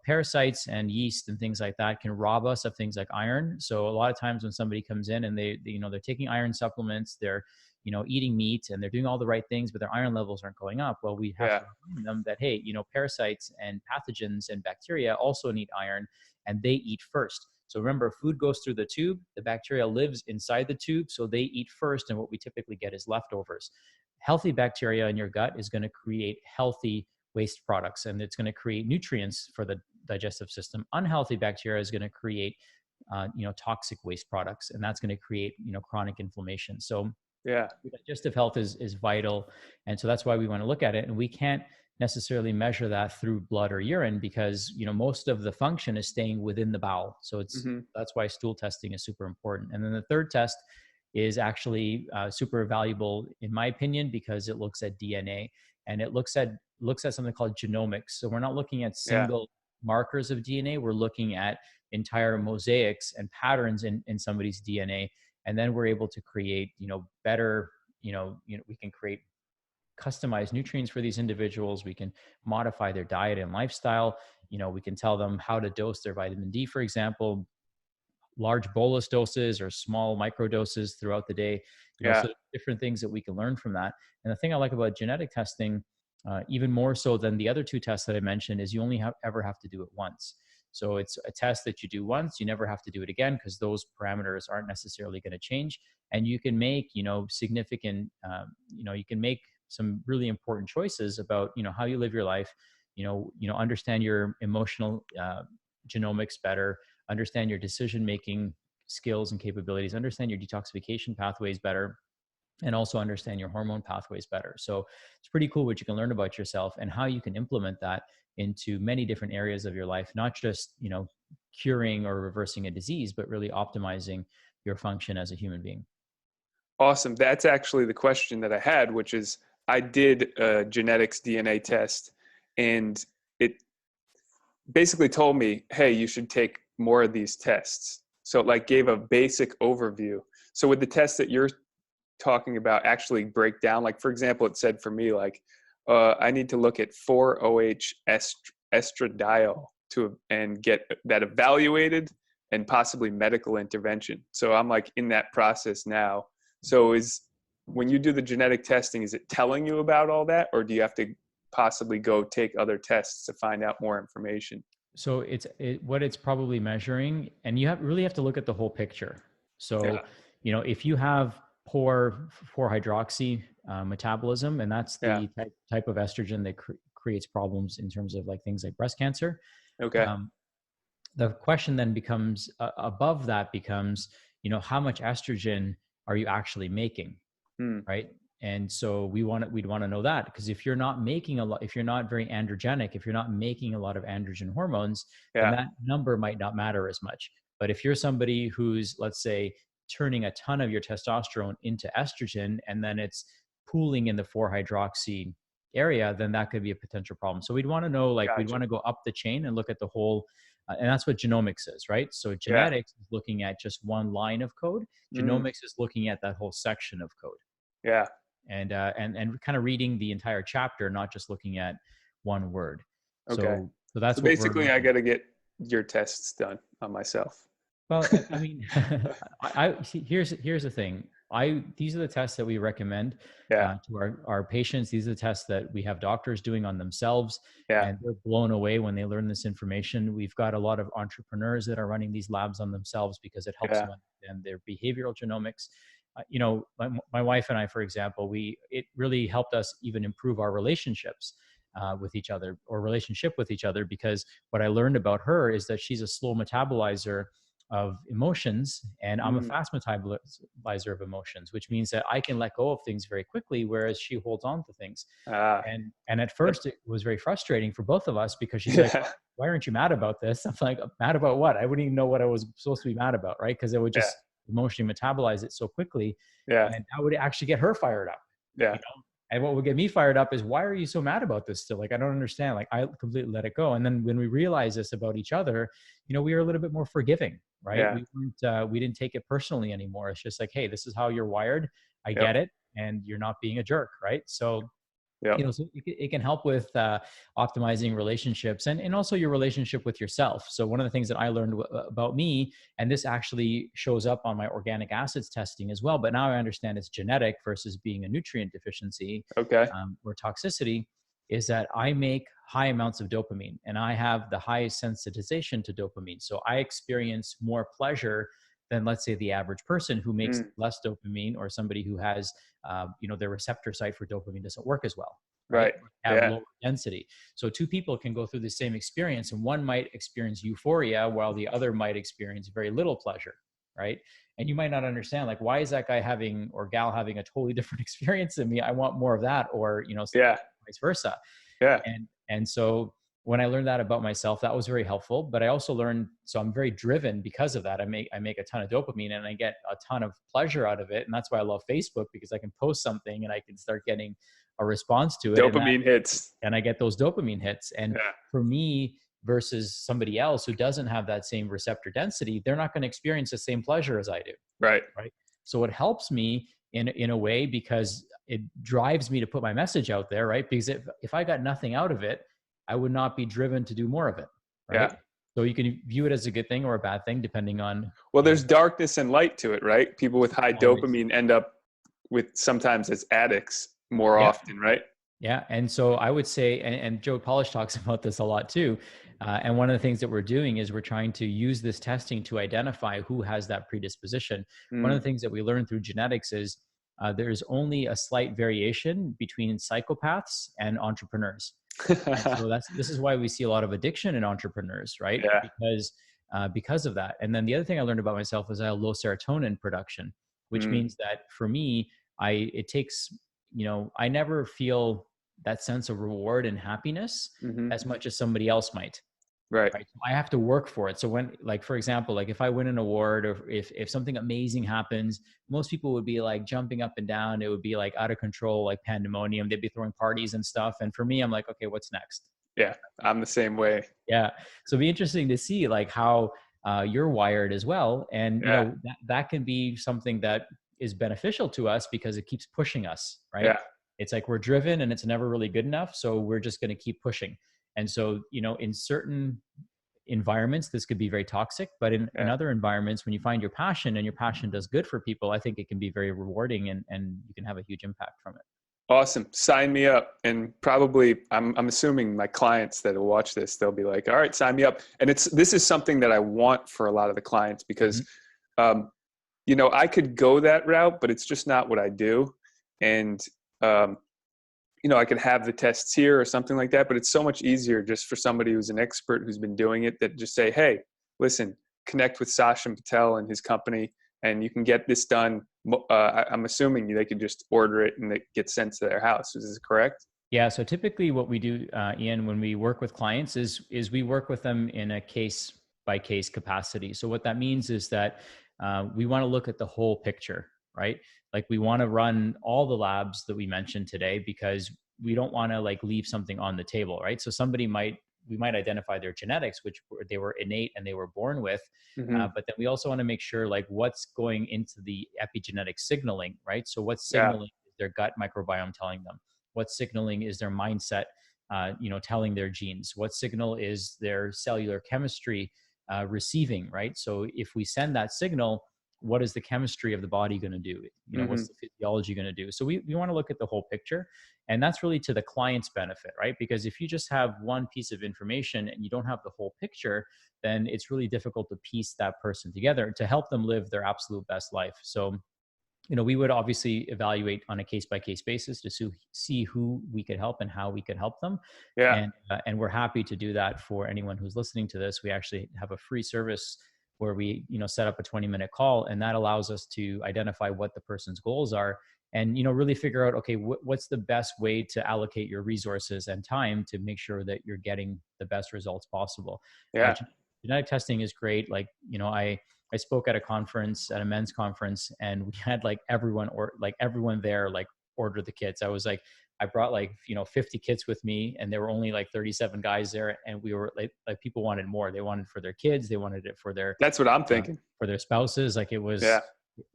Parasites and yeast and things like that can rob us of things like iron. So a lot of times when somebody comes in and they're taking iron supplements, they're, eating meat, and they're doing all the right things, but their iron levels aren't going up. Well, we have Yeah. to remind them that, hey, parasites and pathogens and bacteria also need iron, and they eat first. So remember, food goes through the tube, the bacteria lives inside the tube, so they eat first, and what we typically get is leftovers. Healthy bacteria in your gut is going to create healthy waste products, and it's going to create nutrients for the digestive system. Unhealthy bacteria is going to create toxic waste products, and that's going to create chronic inflammation. So Yeah. digestive health is vital, and so that's why we want to look at it. And we can't necessarily measure that through blood or urine because most of the function is staying within the bowel. So Hmm. that's why stool testing is super important. And then the third test is actually super valuable in my opinion because it looks at DNA, and it looks at something called genomics. So we're not looking at Yeah. single markers of DNA, we're looking at entire mosaics and patterns in somebody's DNA, and then we're able to create better, we can create customized nutrients for these individuals. We can modify their diet and lifestyle. We can tell them how to dose their vitamin D, for example, large bolus doses or small micro doses throughout the day. Yeah. So different things that we can learn from that. And the thing I like about genetic testing, even more so than the other two tests that I mentioned, is you only ever have to do it once. So it's a test that you do once, you never have to do it again because those parameters aren't necessarily going to change. And you can make, significant, you can make some really important choices about, how you live your life, understand your emotional genomics better, understand your decision making skills and capabilities, understand your detoxification pathways better, and also understand your hormone pathways better. So it's pretty cool what you can learn about yourself and how you can implement that into many different areas of your life, not just, curing or reversing a disease, but really optimizing your function as a human being. Awesome. That's actually the question that I had, which is I did a genetics DNA test, and it basically told me, hey, you should take more of these tests. So it like gave a basic overview. So with the test that you're talking about actually break down, like for example, it said for me, like, I need to look at 4-OH estradiol and get that evaluated and possibly medical intervention. So I'm like in that process now. So when you do the genetic testing, is it telling you about all that, or do you have to possibly go take other tests to find out more information? So what it's probably measuring, and you really have to look at the whole picture. So, Yeah. if you have poor 4-hydroxy metabolism, and that's Yeah. the type of estrogen that creates problems in terms of like things like breast cancer. Okay. Um, the question then becomes above that becomes, how much estrogen are you actually making? Hmm. Right. And so we'd want to know that, because if you're not making a lot, if you're not very androgenic, if you're not making a lot of androgen hormones, then Yeah. that number might not matter as much. But if you're somebody who's, let's say, turning a ton of your testosterone into estrogen, and then it's pooling in the 4-hydroxy area, then that could be a potential problem. So we'd want to know, like, we'd Gotcha. want to go up the chain and look at the whole, and that's what genomics is, right? So Yeah. genetics is looking at just one line of code. Mm. Genomics is looking at that whole section of code. Yeah. And kind of reading the entire chapter, not just looking at one word. Okay. So So that's what we're basically, I looking. got to get your tests done on myself. Well, I mean, see, here's the thing. These are the tests that we recommend Yeah. to our patients. These are the tests that we have doctors doing on themselves, Yeah. and they're blown away when they learn this information. We've got a lot of entrepreneurs that are running these labs on themselves because it helps Yeah. them understand their behavioral genomics. My wife and I, for example, it really helped us even improve our relationships with each other, or relationship with each other, because what I learned about her is that she's a slow metabolizer of emotions, and I'm a Mm. fast metabolizer of emotions, which means that I can let go of things very quickly, whereas she holds on to things. Ah. And at first it was very frustrating for both of us, because she's like, Yeah. why aren't you mad about this? I'm like, mad about what? I wouldn't even know what I was supposed to be mad about, right? Because it would Yeah. just emotionally metabolize it so quickly, Yeah. and that would actually get her fired up, Yeah. you know. And what would get me fired up is, why are you so mad about this still? Like, I don't understand. Like, I completely let it go. And then when we realized this about each other, we were a little bit more forgiving, right? Yeah. We didn't take it personally anymore. It's just like, hey, this is how you're wired. I Yep. get it, and you're not being a jerk, right? So Yep. so it can help with optimizing relationships, and also your relationship with yourself. So one of the things that I learned about me, and this actually shows up on my organic acids testing as well, but now I understand it's genetic versus being a nutrient deficiency Okay. or toxicity, is that I make high amounts of dopamine, and I have the highest sensitization to dopamine. So I experience more pleasure than, let's say, the average person who makes Mm. less dopamine, or somebody who has their receptor site for dopamine doesn't work as well, right? Right. Have Yeah. lower density. So two people can go through the same experience, and one might experience euphoria while the other might experience very little pleasure, right? And you might not understand, like, why is that guy having, or gal having, a totally different experience than me? I want more of that, or Yeah. vice versa. Yeah. And so when I learned that about myself, that was very helpful. But I also learned, so I'm very driven because of that. I make a ton of dopamine, and I get a ton of pleasure out of it. And that's why I love Facebook, because I can post something and I can start getting a response to it. Dopamine hits. And I get those dopamine hits. And Yeah. for me, versus somebody else who doesn't have that same receptor density, they're not going to experience the same pleasure as I do. Right. Right. So it helps me in a way, because it drives me to put my message out there, right? Because if I got nothing out of it, I would not be driven to do more of it, Yeah. right? So you can view it as a good thing or a bad thing, depending on, Well, there's darkness and light to it, right? People with high always. dopamine end up with sometimes as addicts more Yeah. often, right? Yeah. And so I would say, and Joe Polish talks about this a lot too. And one of the things that we're doing is we're trying to use this testing to identify who has that predisposition. One of Mm. the things that we learned through genetics is there's only a slight variation between psychopaths and entrepreneurs. And so this is why we see a lot of addiction in entrepreneurs, right? Yeah. Because of that. And then the other thing I learned about myself is I have low serotonin production, which Mm. means that for me, it takes, I never feel that sense of reward and happiness Hmm. as much as somebody else might. Right. right? So I have to work for it. So when, like, for example, like if I win an award or if something amazing happens, most people would be like jumping up and down. It would be like out of control, like pandemonium. They'd be throwing parties and stuff. And for me, I'm like, okay, what's next? Yeah. I'm the same way. Yeah. So it'd be interesting to see like how you're wired as well. And, Yeah. that can be something that is beneficial to us because it keeps pushing us, right? Yeah. It's like we're driven and it's never really good enough. So we're just going to keep pushing. And so, in certain environments, this could be very toxic, but in Yeah. other environments, when you find your passion and your passion does good for people, I think it can be very rewarding and you can have a huge impact from it. Awesome. Sign me up. And probably I'm assuming my clients that will watch this, they'll be like, all right, sign me up. And this is something that I want for a lot of the clients because, um, I could go that route, but it's just not what I do. And, I could have the tests here or something like that, but it's so much easier just for somebody who's an expert who's been doing it that just say, hey, listen, connect with Sachin Patel and his company, and you can get this done. I'm assuming they could just order it and it gets sent to their house. Is this correct? Yeah. So typically what we do, Ian, when we work with clients is we work with them in a case by case capacity. So what that means is that we want to look at the whole picture, right? Like we want to run all the labs that we mentioned today because we don't want to like leave something on the table, right? So we might identify their genetics, which they were innate and they were born with. Mm-hmm. But then we also want to make sure like what's going into the epigenetic signaling, right? So what's Yeah. signaling is their gut microbiome telling them? What signaling is their mindset, telling their genes? What signal is their cellular chemistry receiving, right? So if we send that signal, what is the chemistry of the body going to do? Mm-hmm. What's the physiology going to do? So we want to look at the whole picture. And that's really to the client's benefit, right? Because if you just have one piece of information and you don't have the whole picture, then it's really difficult to piece that person together to help them live their absolute best life. So we would obviously evaluate on a case by case basis to see who we could help and how we could help them. Yeah. And we're happy to do that for anyone who's listening to this. We actually have a free service where we, set up a 20-minute call, and that allows us to identify what the person's goals are and, really figure out, okay, what's the best way to allocate your resources and time to make sure that you're getting the best results possible. Yeah. Genetic testing is great. Like, I spoke at a men's conference, and we had like everyone there like order the kits. I brought 50 kits with me, and there were only like 37 guys there, and we were like people wanted more. They wanted for their kids, they wanted it for That's what I'm thinking. for their spouses. Like Yeah.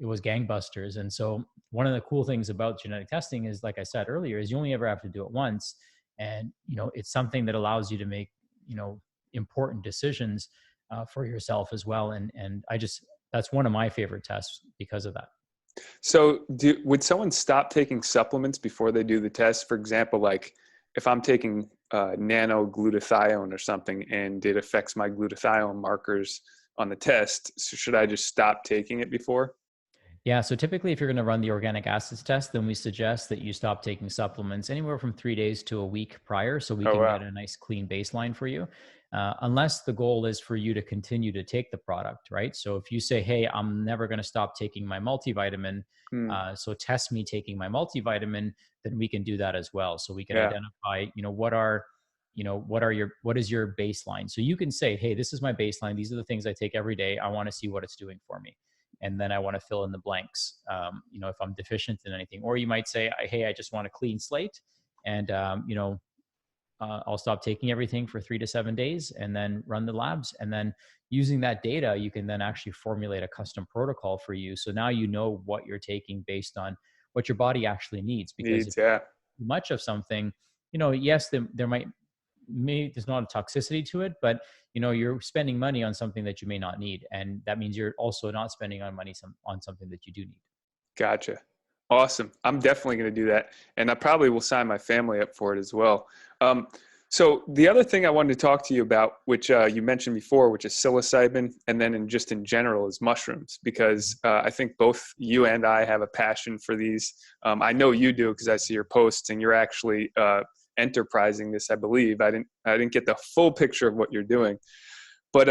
it was gangbusters. And so one of the cool things about genetic testing is, like I said earlier, is you only ever have to do it once, and it's something that allows you to make important decisions for yourself as well. And that's one of my favorite tests because of that. So would someone stop taking supplements before they do the test? For example, like if I'm taking nano glutathione or something and it affects my glutathione markers on the test, so should I just stop taking it before? Yeah. So typically, if you're going to run the organic acids test, then we suggest that you stop taking supplements anywhere from 3 days to a week prior, so we Oh, can wow. get a nice clean baseline for you. Unless the goal is for you to continue to take the product, right? So if you say, "Hey, I'm never going to stop taking my multivitamin," Hmm. so test me taking my multivitamin, then we can do that as well. So we can Yeah. identify, what is your baseline? So you can say, "Hey, this is my baseline. These are the things I take every day. I want to see what it's doing for me." And then I want to fill in the blanks, if I'm deficient in anything. Or you might say, hey, I just want a clean slate, and I'll stop taking everything for 3 to 7 days and then run the labs. And then using that data, you can then actually formulate a custom protocol for you. So now you know what you're taking based on what your body actually needs. Because if Yeah. too much of something, yes, there's not a toxicity to it, but you're spending money on something that you may not need, and that means you're also not spending on something that you do need. Gotcha. Awesome. I'm definitely going to do that. And I probably will sign my family up for it as well. So the other thing I wanted to talk to you about, which you mentioned before, which is psilocybin, and then in general is mushrooms, because I think both you and I have a passion for these. I know you do because I see your posts, and you're actually enterprising this, I believe. I didn't get the full picture of what you're doing, but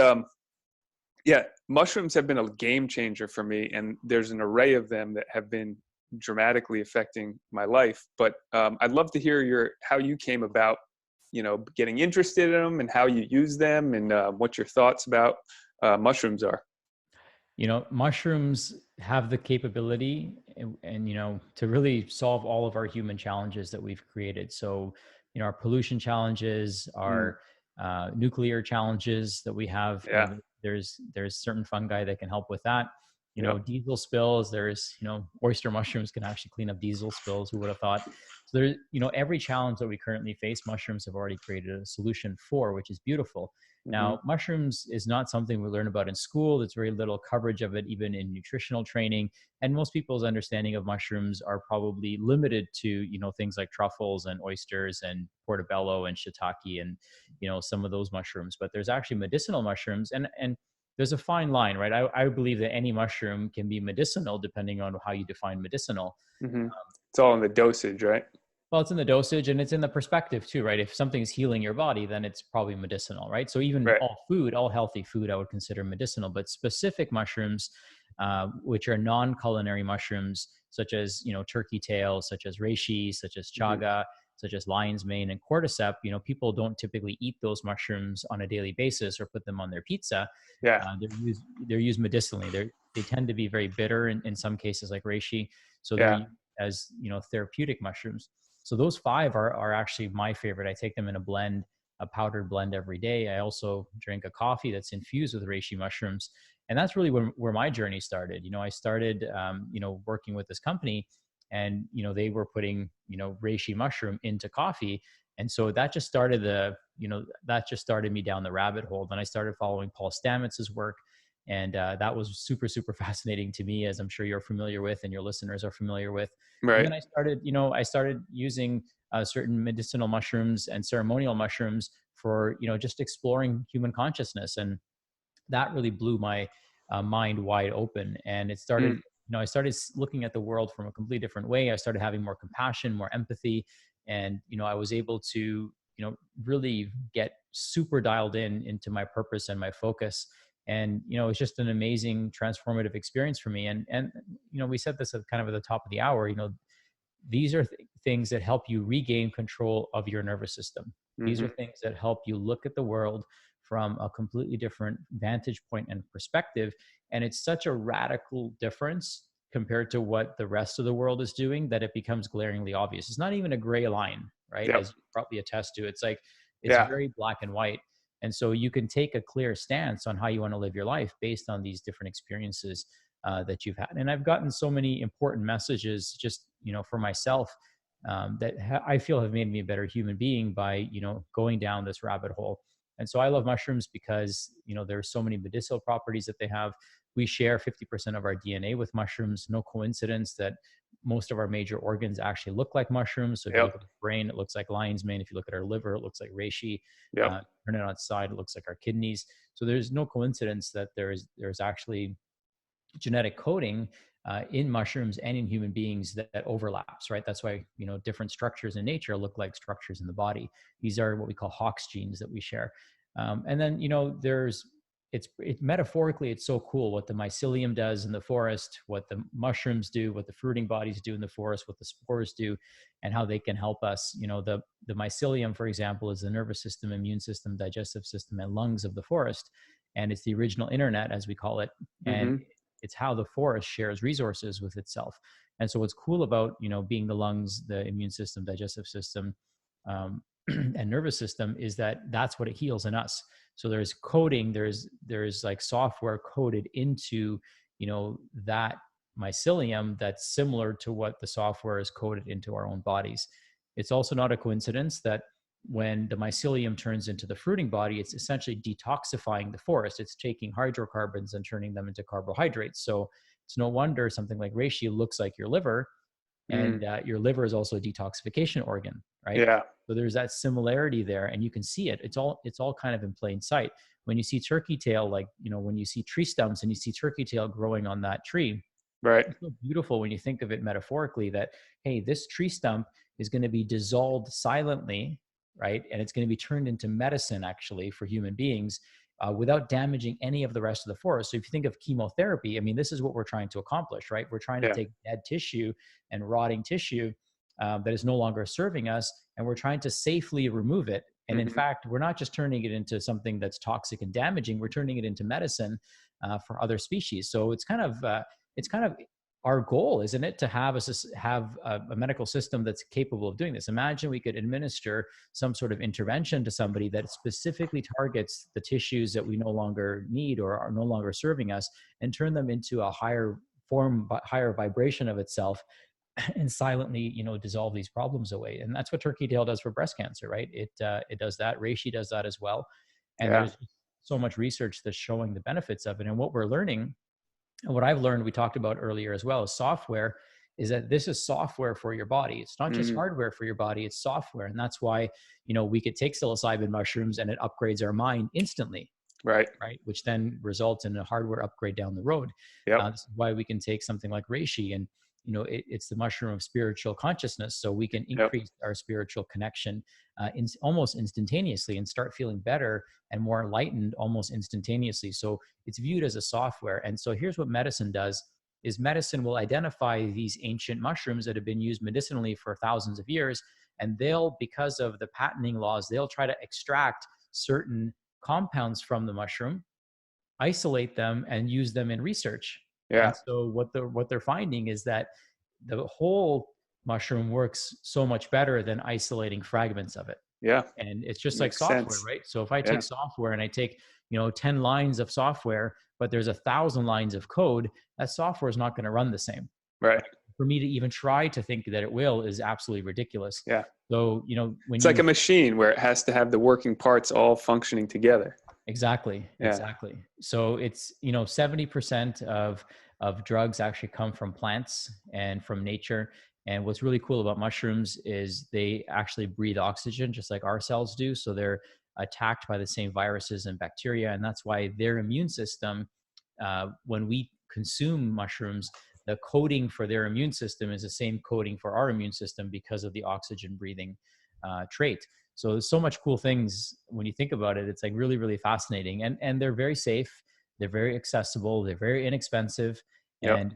yeah, mushrooms have been a game changer for me, and there's an array of them that have been dramatically affecting my life. But I'd love to hear how you came about getting interested in them and how you use them, and what your thoughts about mushrooms are. Mushrooms have the capability to really solve all of our human challenges that we've created. So, our pollution challenges, our nuclear challenges that we have, Yeah. there's certain fungi that can help with that. Yep. Diesel spills, there's, oyster mushrooms can actually clean up diesel spills. Who would have thought? So there's, every challenge that we currently face, mushrooms have already created a solution for, which is beautiful. Now, mushrooms is not something we learn about in school. There's very little coverage of it, even in nutritional training. And most people's understanding of mushrooms are probably limited to, things like truffles and oysters and portobello and shiitake and, some of those mushrooms. But there's actually medicinal mushrooms, and there's a fine line, right? I believe that any mushroom can be medicinal depending on how you define medicinal. It's all in the dosage, right? Well, it's in the dosage and it's in the perspective too, right? If something's healing your body, then it's probably medicinal, right? So even Right. all healthy food, I would consider medicinal. But specific mushrooms, which are non-culinary mushrooms, such as turkey tail, such as reishi, such as chaga, such as lion's mane and cordyceps, people don't typically eat those mushrooms on a daily basis or put them on their pizza. Yeah. They're used medicinally. They tend to be very bitter in some cases, like reishi. So they're Yeah. used as therapeutic mushrooms. So those 5 are actually my favorite. I take them in a powdered blend every day. I also drink a coffee that's infused with reishi mushrooms. And that's really where my journey started. I started, working with this company, and, they were putting, reishi mushroom into coffee. And so that just started me down the rabbit hole. Then I started following Paul Stamets's work. And that was super, super fascinating to me, as I'm sure you're familiar with and your listeners are familiar with. And Right. then I started using certain medicinal mushrooms and ceremonial mushrooms for, just exploring human consciousness. And that really blew my mind wide open. And it started, I started looking at the world from a completely different way. I started having more compassion, more empathy. And, I was able to, really get super dialed into my purpose and my focus. And, it's just an amazing transformative experience for me. And, we said this at kind of at the top of the hour, these are things that help you regain control of your nervous system. These are things that help you look at the world from a completely different vantage point and perspective. And it's such a radical difference compared to what the rest of the world is doing that it becomes glaringly obvious. It's not even a gray line, right? Yep. As you probably attest to, it's Yeah. very black and white. And so you can take a clear stance on how you want to live your life based on these different experiences that you've had. And I've gotten so many important messages just, for myself that I feel have made me a better human being by, going down this rabbit hole. And so I love mushrooms because, there's so many medicinal properties that they have. We share 50% of our DNA with mushrooms. No coincidence that most of our major organs actually look like mushrooms. So if you look at the brain, it looks like lion's mane. If you look at our liver, it looks like reishi. Yep. Turn it on its side, it looks like our kidneys. So there's no coincidence that there's actually genetic coding in mushrooms and in human beings that overlaps, right? That's why, different structures in nature look like structures in the body. These are what we call Hox genes that we share. And then, metaphorically, it's so cool what the mycelium does in the forest, what the mushrooms do, what the fruiting bodies do in the forest, what the spores do, and how they can help us. The mycelium, for example, is the nervous system, immune system, digestive system, and lungs of the forest. And it's the original internet, as we call it. And it's how the forest shares resources with itself. And so what's cool about, being the lungs, the immune system, digestive system, and nervous system is that that's what it heals in us. So there's coding, there's like software coded into, that mycelium that's similar to what the software is coded into our own bodies. It's also not a coincidence that when the mycelium turns into the fruiting body, it's essentially detoxifying the forest. It's taking hydrocarbons and turning them into carbohydrates. So it's no wonder something like reishi looks like your liver, and your liver is also a detoxification organ, right? Yeah. So there's that similarity there, and you can see it. It's all kind of in plain sight. When you see turkey tail, like, when you see tree stumps and you see turkey tail growing on that tree, Right. it's so beautiful when you think of it metaphorically that, hey, this tree stump is going to be dissolved silently, right? And it's going to be turned into medicine actually for human beings without damaging any of the rest of the forest. So if you think of chemotherapy, I mean, this is what we're trying to accomplish, right? We're trying to take dead tissue and rotting tissue that is no longer serving us, and we're trying to safely remove it And in fact, we're not just turning it into something that's toxic and damaging, we're turning it into medicine for other species. So it's kind of our goal, isn't it, to have a medical system that's capable of doing this. Imagine we could administer some sort of intervention to somebody that specifically targets the tissues that we no longer need or are no longer serving us, and turn them into a higher form, higher vibration of itself, and silently, dissolve these problems away. And that's what turkey tail does for breast cancer, right? It does that. Reishi does that as well. And there's so much research that's showing the benefits of it. And what we're learning, and what I've learned, we talked about earlier as well, is software, is that this is software for your body. It's not just hardware for your body, it's software. And that's why, we could take psilocybin mushrooms and it upgrades our mind instantly. Right. Which then results in a hardware upgrade down the road. This is why we can take something like reishi, and it's the mushroom of spiritual consciousness. So we can increase our spiritual connection almost instantaneously, and start feeling better and more enlightened almost instantaneously. So it's viewed as a software. And so here's what medicine does, is medicine will identify these ancient mushrooms that have been used medicinally for thousands of years. And they'll, because of the patenting laws, they'll try to extract certain compounds from the mushroom, isolate them, and use them in research. And so what they're finding is that the whole mushroom works so much better than isolating fragments of it. And it's just like software, right? So if I take software and I take, 10 lines of software, but there's 1,000 lines of code, that software is not going to run the same. Right. For me to even try to think that it will is absolutely ridiculous. So, when it's like a machine where it has to have the working parts all functioning together. Exactly. So it's, 70% of drugs actually come from plants and from nature. And what's really cool about mushrooms is they actually breathe oxygen just like our cells do. So they're attacked by the same viruses and bacteria. And that's why their immune system, when we consume mushrooms, the coding for their immune system is the same coding for our immune system because of the oxygen breathing trait. So there's so much cool things when you think about it. It's like really, really fascinating. And they're very safe. They're very accessible. They're very inexpensive. And,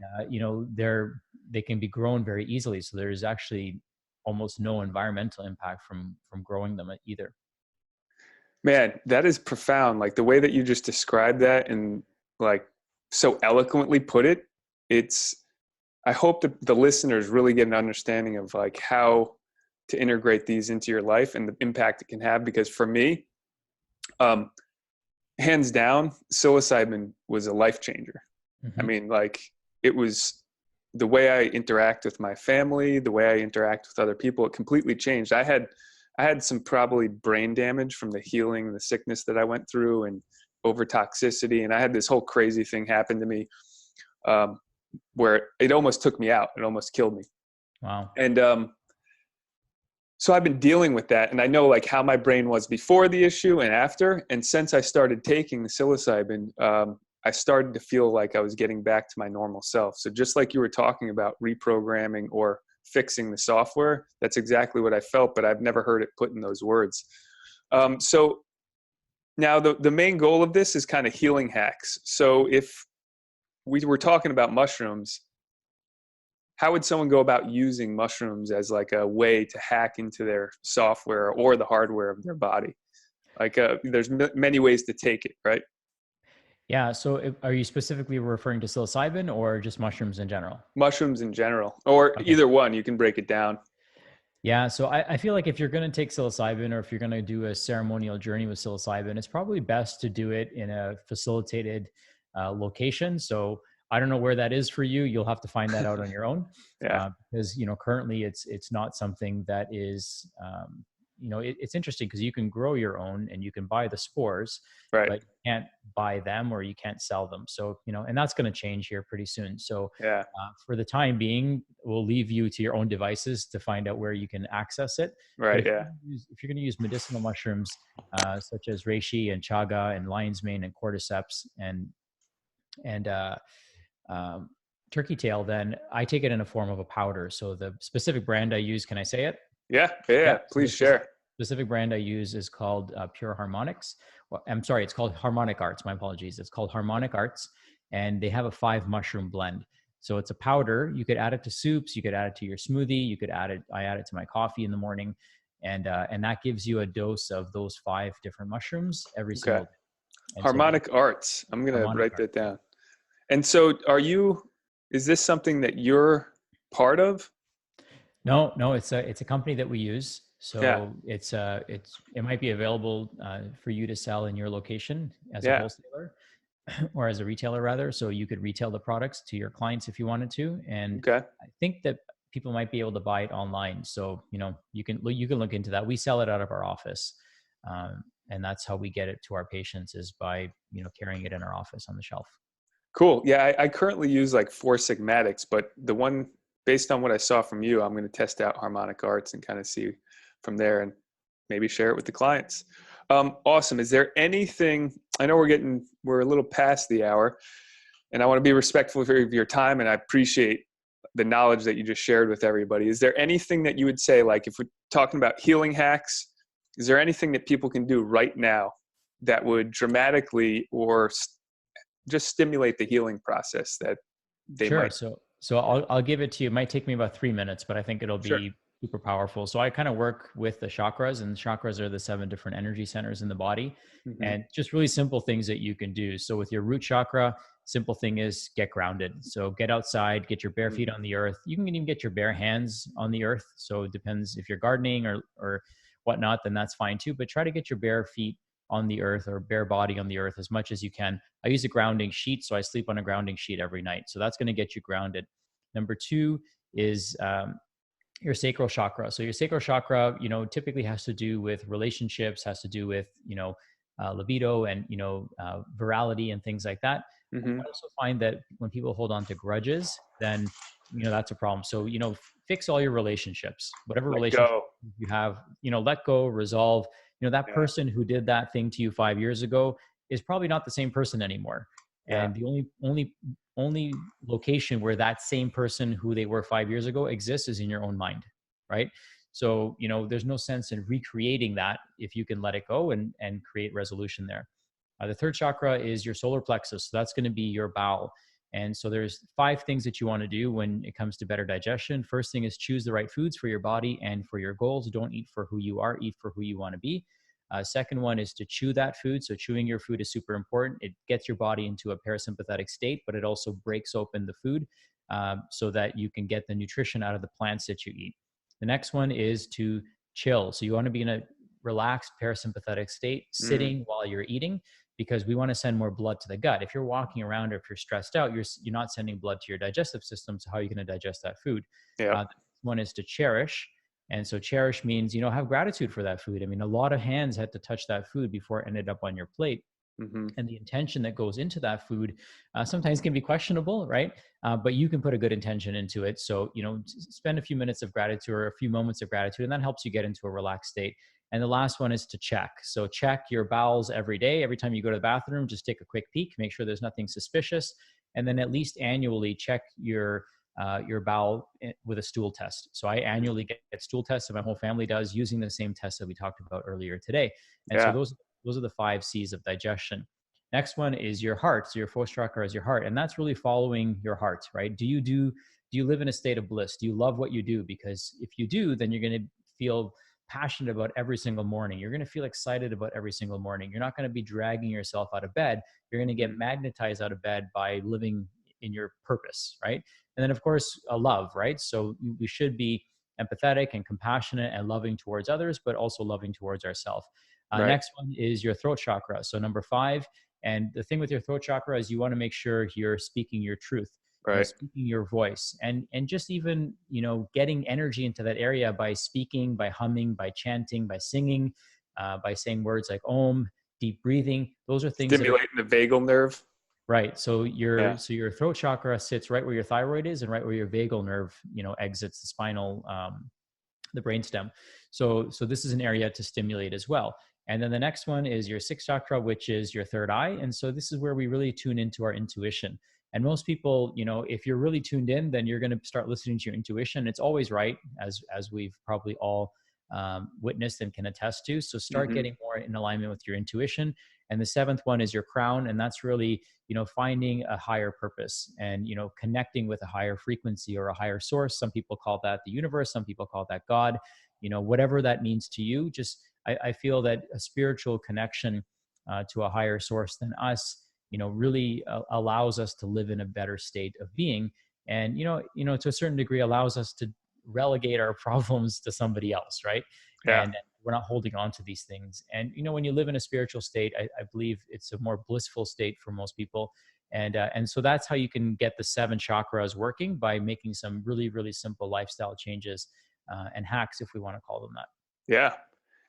they can be grown very easily. So there's actually almost no environmental impact from growing them either. Man, that is profound. Like the way that you just described that and like so eloquently put it, I hope that the listeners really get an understanding of like how to integrate these into your life and the impact it can have. Because for me, hands down, psilocybin was a life changer. I mean, like it was the way I interact with my family, the way I interact with other people, it completely changed. I had some probably brain damage from the healing, the sickness that I went through, and over toxicity. And I had this whole crazy thing happen to me where it almost took me out. It almost killed me. Wow. And so I've been dealing with that, and I know like how my brain was before the issue and after. And since I started taking the psilocybin, I started to feel like I was getting back to my normal self. So just like you were talking about reprogramming or fixing the software, that's exactly what I felt, but I've never heard it put in those words. So now the main goal of this is kind of healing hacks. So if we were talking about mushrooms, how would someone go about using mushrooms as like a way to hack into their software or the hardware of their body? Like there's many ways to take it, right? Yeah. So are you specifically referring to psilocybin or just mushrooms in general? Mushrooms in general, or either one, you can break it down. Yeah. So I feel like if you're going to take psilocybin, or if you're going to do a ceremonial journey with psilocybin, it's probably best to do it in a facilitated location. So I don't know where that is for you. You'll have to find that out on your own. Because, currently it's not something that is, it's interesting because you can grow your own and you can buy the spores, but you can't buy them or you can't sell them. So, and that's going to change here pretty soon. So for the time being, we'll leave you to your own devices to find out where you can access it. If you're going to use medicinal mushrooms, such as reishi and chaga and lion's mane and cordyceps and turkey tail, then I take it in a form of a powder. So the specific brand I use, can I say it? Yeah. Please share. Specific brand I use is called Pure Harmonics. Well, I'm sorry, it's called Harmonic Arts. My apologies. It's called Harmonic Arts, and they have a 5 mushroom blend. So it's a powder. You could add it to soups. You could add it to your smoothie. You could add it. I add it to my coffee in the morning, And that gives you a dose of those 5 different mushrooms every Okay. single day. And so Harmonic arts. I'm going to harmonic write art. that down. And so is this something that you're part of? No, it's a company that we use. Yeah. So it might be available for you to sell in your location as a Yeah. wholesaler or as a retailer rather. So you could retail the products to your clients if you wanted to. And Okay. I think that people might be able to buy it online. So, you can look into that. We sell it out of our office. And that's how we get it to our patients, is by, carrying it in our office on the shelf. Cool. Yeah. I currently use like Four Sigmatics, but the one based on what I saw from you, I'm going to test out harmonic arts and kind of see from there and maybe share it with the clients. Awesome. Is there anything, I know we're a little past the hour, and I want to be respectful of your time, and I appreciate the knowledge that you just shared with everybody. Is there anything that you would say, like if we're talking about healing hacks, is there anything that people can do right now that would dramatically or just stimulate the healing process that they Sure. might? So I'll give it to you. It might take me about 3 minutes, but I think it'll Sure. be super powerful. So I kind of work with the chakras, and chakras are the 7 different energy centers in the body, Mm-hmm. and just really simple things that you can do. So with your root chakra, simple thing is get grounded. So get outside, get your bare feet on the earth. You can even get your bare hands on the earth. So it depends if you're gardening or whatnot, then that's fine too. But try to get your bare feet on the earth, or bare body on the earth, as much as you can. I use a grounding sheet, so I sleep on a grounding sheet every night. So that's going to get you grounded. Number 2 is your sacral chakra. So your sacral chakra, typically has to do with relationships, has to do with, libido and, virality and things like that. Mm-hmm. I also find that when people hold on to grudges, then, that's a problem. So, fix all your relationships, whatever Let relationship go. you have, let go, resolve. That Yeah. person who did that thing to you 5 years ago is probably not the same person anymore. Yeah. And the only location where that same person who they were 5 years ago exists is in your own mind, right? So, there's no sense in recreating that if you can let it go and create resolution there. The 3rd chakra is your solar plexus. So that's going to be your bowel. And so there's 5 things that you want to do when it comes to better digestion. First thing is choose the right foods for your body and for your goals. Don't eat for who you are, eat for who you want to be. Second one is to chew that food. So chewing your food is super important. It gets your body into a parasympathetic state, but it also breaks open the food so that you can get the nutrition out of the plants that you eat. The next one is to chill. So you want to be in a relaxed parasympathetic state, sitting while you're eating, because we want to send more blood to the gut. If you're walking around or if you're stressed out, you're not sending blood to your digestive system. So how are you going to digest that food? Yeah. The next one is to cherish. And so cherish means, have gratitude for that food. I mean, a lot of hands had to touch that food before it ended up on your plate. Mm-hmm. And the intention that goes into that food sometimes can be questionable, right? But you can put a good intention into it. So, spend a few minutes of gratitude or a few moments of gratitude, and that helps you get into a relaxed state. And the last one is to check. So check your bowels every day. Every time you go to the bathroom, just take a quick peek, make sure there's nothing suspicious. And then at least annually check your bowel with a stool test. So I annually get stool tests, and my whole family does, using the same test that we talked about earlier today. And so those are the 5 C's of digestion. Next one is your heart. So your 4th chakra is your heart, and that's really following your heart, right? Do you live in a state of bliss? Do you love what you do? Because if you do, then you're going to feel passionate about every single morning. You're going to feel excited about every single morning. You're not going to be dragging yourself out of bed. You're going to get magnetized out of bed by living in your purpose, right? And then, of course, love, right? So we should be empathetic and compassionate and loving towards others, but also loving towards ourselves. Right. Next one is your throat chakra. So number 5. And the thing with your throat chakra is you want to make sure you're speaking your truth, Right. speaking your voice, and just even, getting energy into that area by speaking, by humming, by chanting, by singing, by saying words like Om, deep breathing. Those are things that are Stimulating the vagal nerve. right. So your throat chakra sits right where your thyroid is and right where your vagal nerve, exits the spinal, the brainstem. So this is an area to stimulate as well. And then the next one is your 6th chakra, which is your 3rd eye. And so this is where we really tune into our intuition. And most people, if you're really tuned in, then you're going to start listening to your intuition. It's always right, as we've probably all witnessed and can attest to. So start getting more in alignment with your intuition. And the 7th one is your crown. And that's really, finding a higher purpose and, connecting with a higher frequency or a higher source. Some people call that the universe. Some people call that God. whatever that means to you. Just, I feel that a spiritual connection to a higher source than us, really allows us to live in a better state of being. And, to a certain degree allows us to relegate our problems to somebody else. Right. Yeah. And we're not holding on to these things. And, when you live in a spiritual state, I believe it's a more blissful state for most people. And so that's how you can get the 7 chakras working, by making some really, really simple lifestyle changes and hacks, if we want to call them that. Yeah.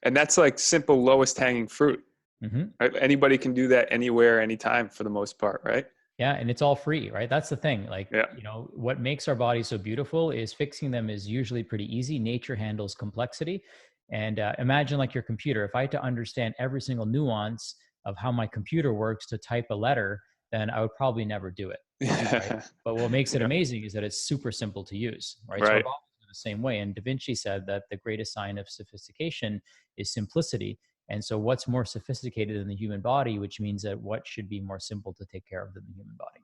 And that's like simple, lowest hanging fruit. Mm-hmm. Right? Anybody can do that anywhere, anytime for the most part, right? Yeah. And it's all free, right? That's the thing. Like, Yeah. what makes our bodies so beautiful is fixing them is usually pretty easy. Nature handles complexity. And imagine like your computer. If I had to understand every single nuance of how my computer works to type a letter, then I would probably never do it. Right? But what makes it amazing is that it's super simple to use, right? So our Right. bodies are the same way. And Da Vinci said that the greatest sign of sophistication is simplicity. And so what's more sophisticated than the human body, which means that what should be more simple to take care of than the human body.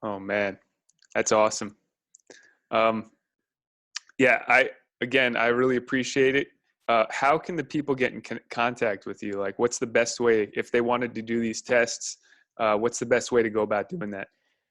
Oh man, that's awesome. Yeah, I really appreciate it. How can the people get in contact with you? Like, what's the best way if they wanted to do these tests? What's the best way to go about doing that?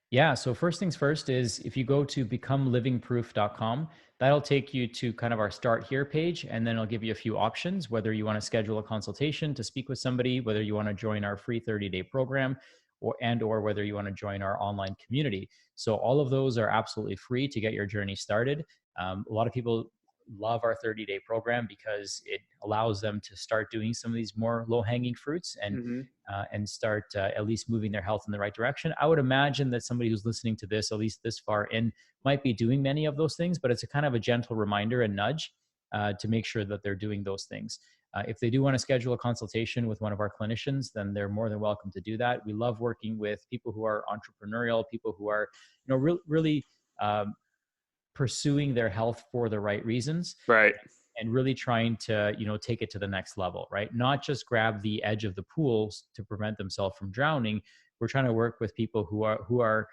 Yeah. So first things first is, if you go to becomelivingproof.com, that'll take you to kind of our start here page. And then it'll give you a few options, whether you want to schedule a consultation to speak with somebody, whether you want to join our free 30-day program, or whether you want to join our online community. So all of those are absolutely free to get your journey started. A lot of people love our 30-day program because it allows them to start doing some of these more low-hanging fruits and start at least moving their health in the right direction. I would imagine that somebody who's listening to this, at least this far in, might be doing many of those things, but it's a kind of a gentle reminder and nudge to make sure that they're doing those things. If they do want to schedule a consultation with one of our clinicians, then they're more than welcome to do that. We love working with people who are entrepreneurial, people who are, really pursuing their health for the right reasons. Right. And really trying to, take it to the next level, right? Not just grab the edge of the pool to prevent themselves from drowning. We're trying to work with people who are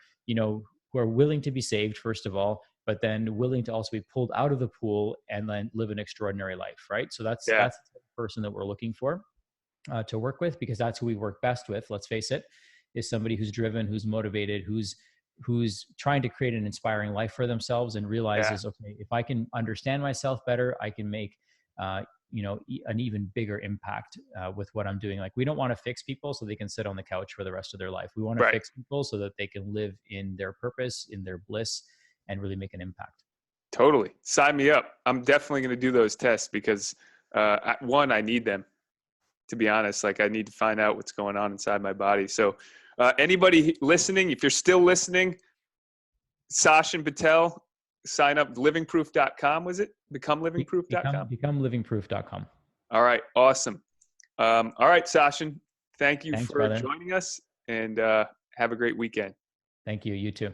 willing to be saved, first of all, but then willing to also be pulled out of the pool and then live an extraordinary life, right? So that's the person that we're looking for to work with, because that's who we work best with. Let's face it, is somebody who's driven, who's motivated, who's trying to create an inspiring life for themselves, and realizes, okay, if I can understand myself better, I can make, an even bigger impact with what I'm doing. Like, we don't want to fix people so they can sit on the couch for the rest of their life. We want to fix people so that they can live in their purpose, in their bliss, and really make an impact. Totally. Sign me up. I'm definitely going to do those tests because one, I need them, to be honest. Like, I need to find out what's going on inside my body. So anybody listening, if you're still listening, Sachin Patel, sign up. Livingproof.com, was it? Becomelivingproof.com? Becomelivingproof.com. All right. Awesome. All right, Sachin. Thanks for brother. joining us, and have a great weekend. Thank you. You too.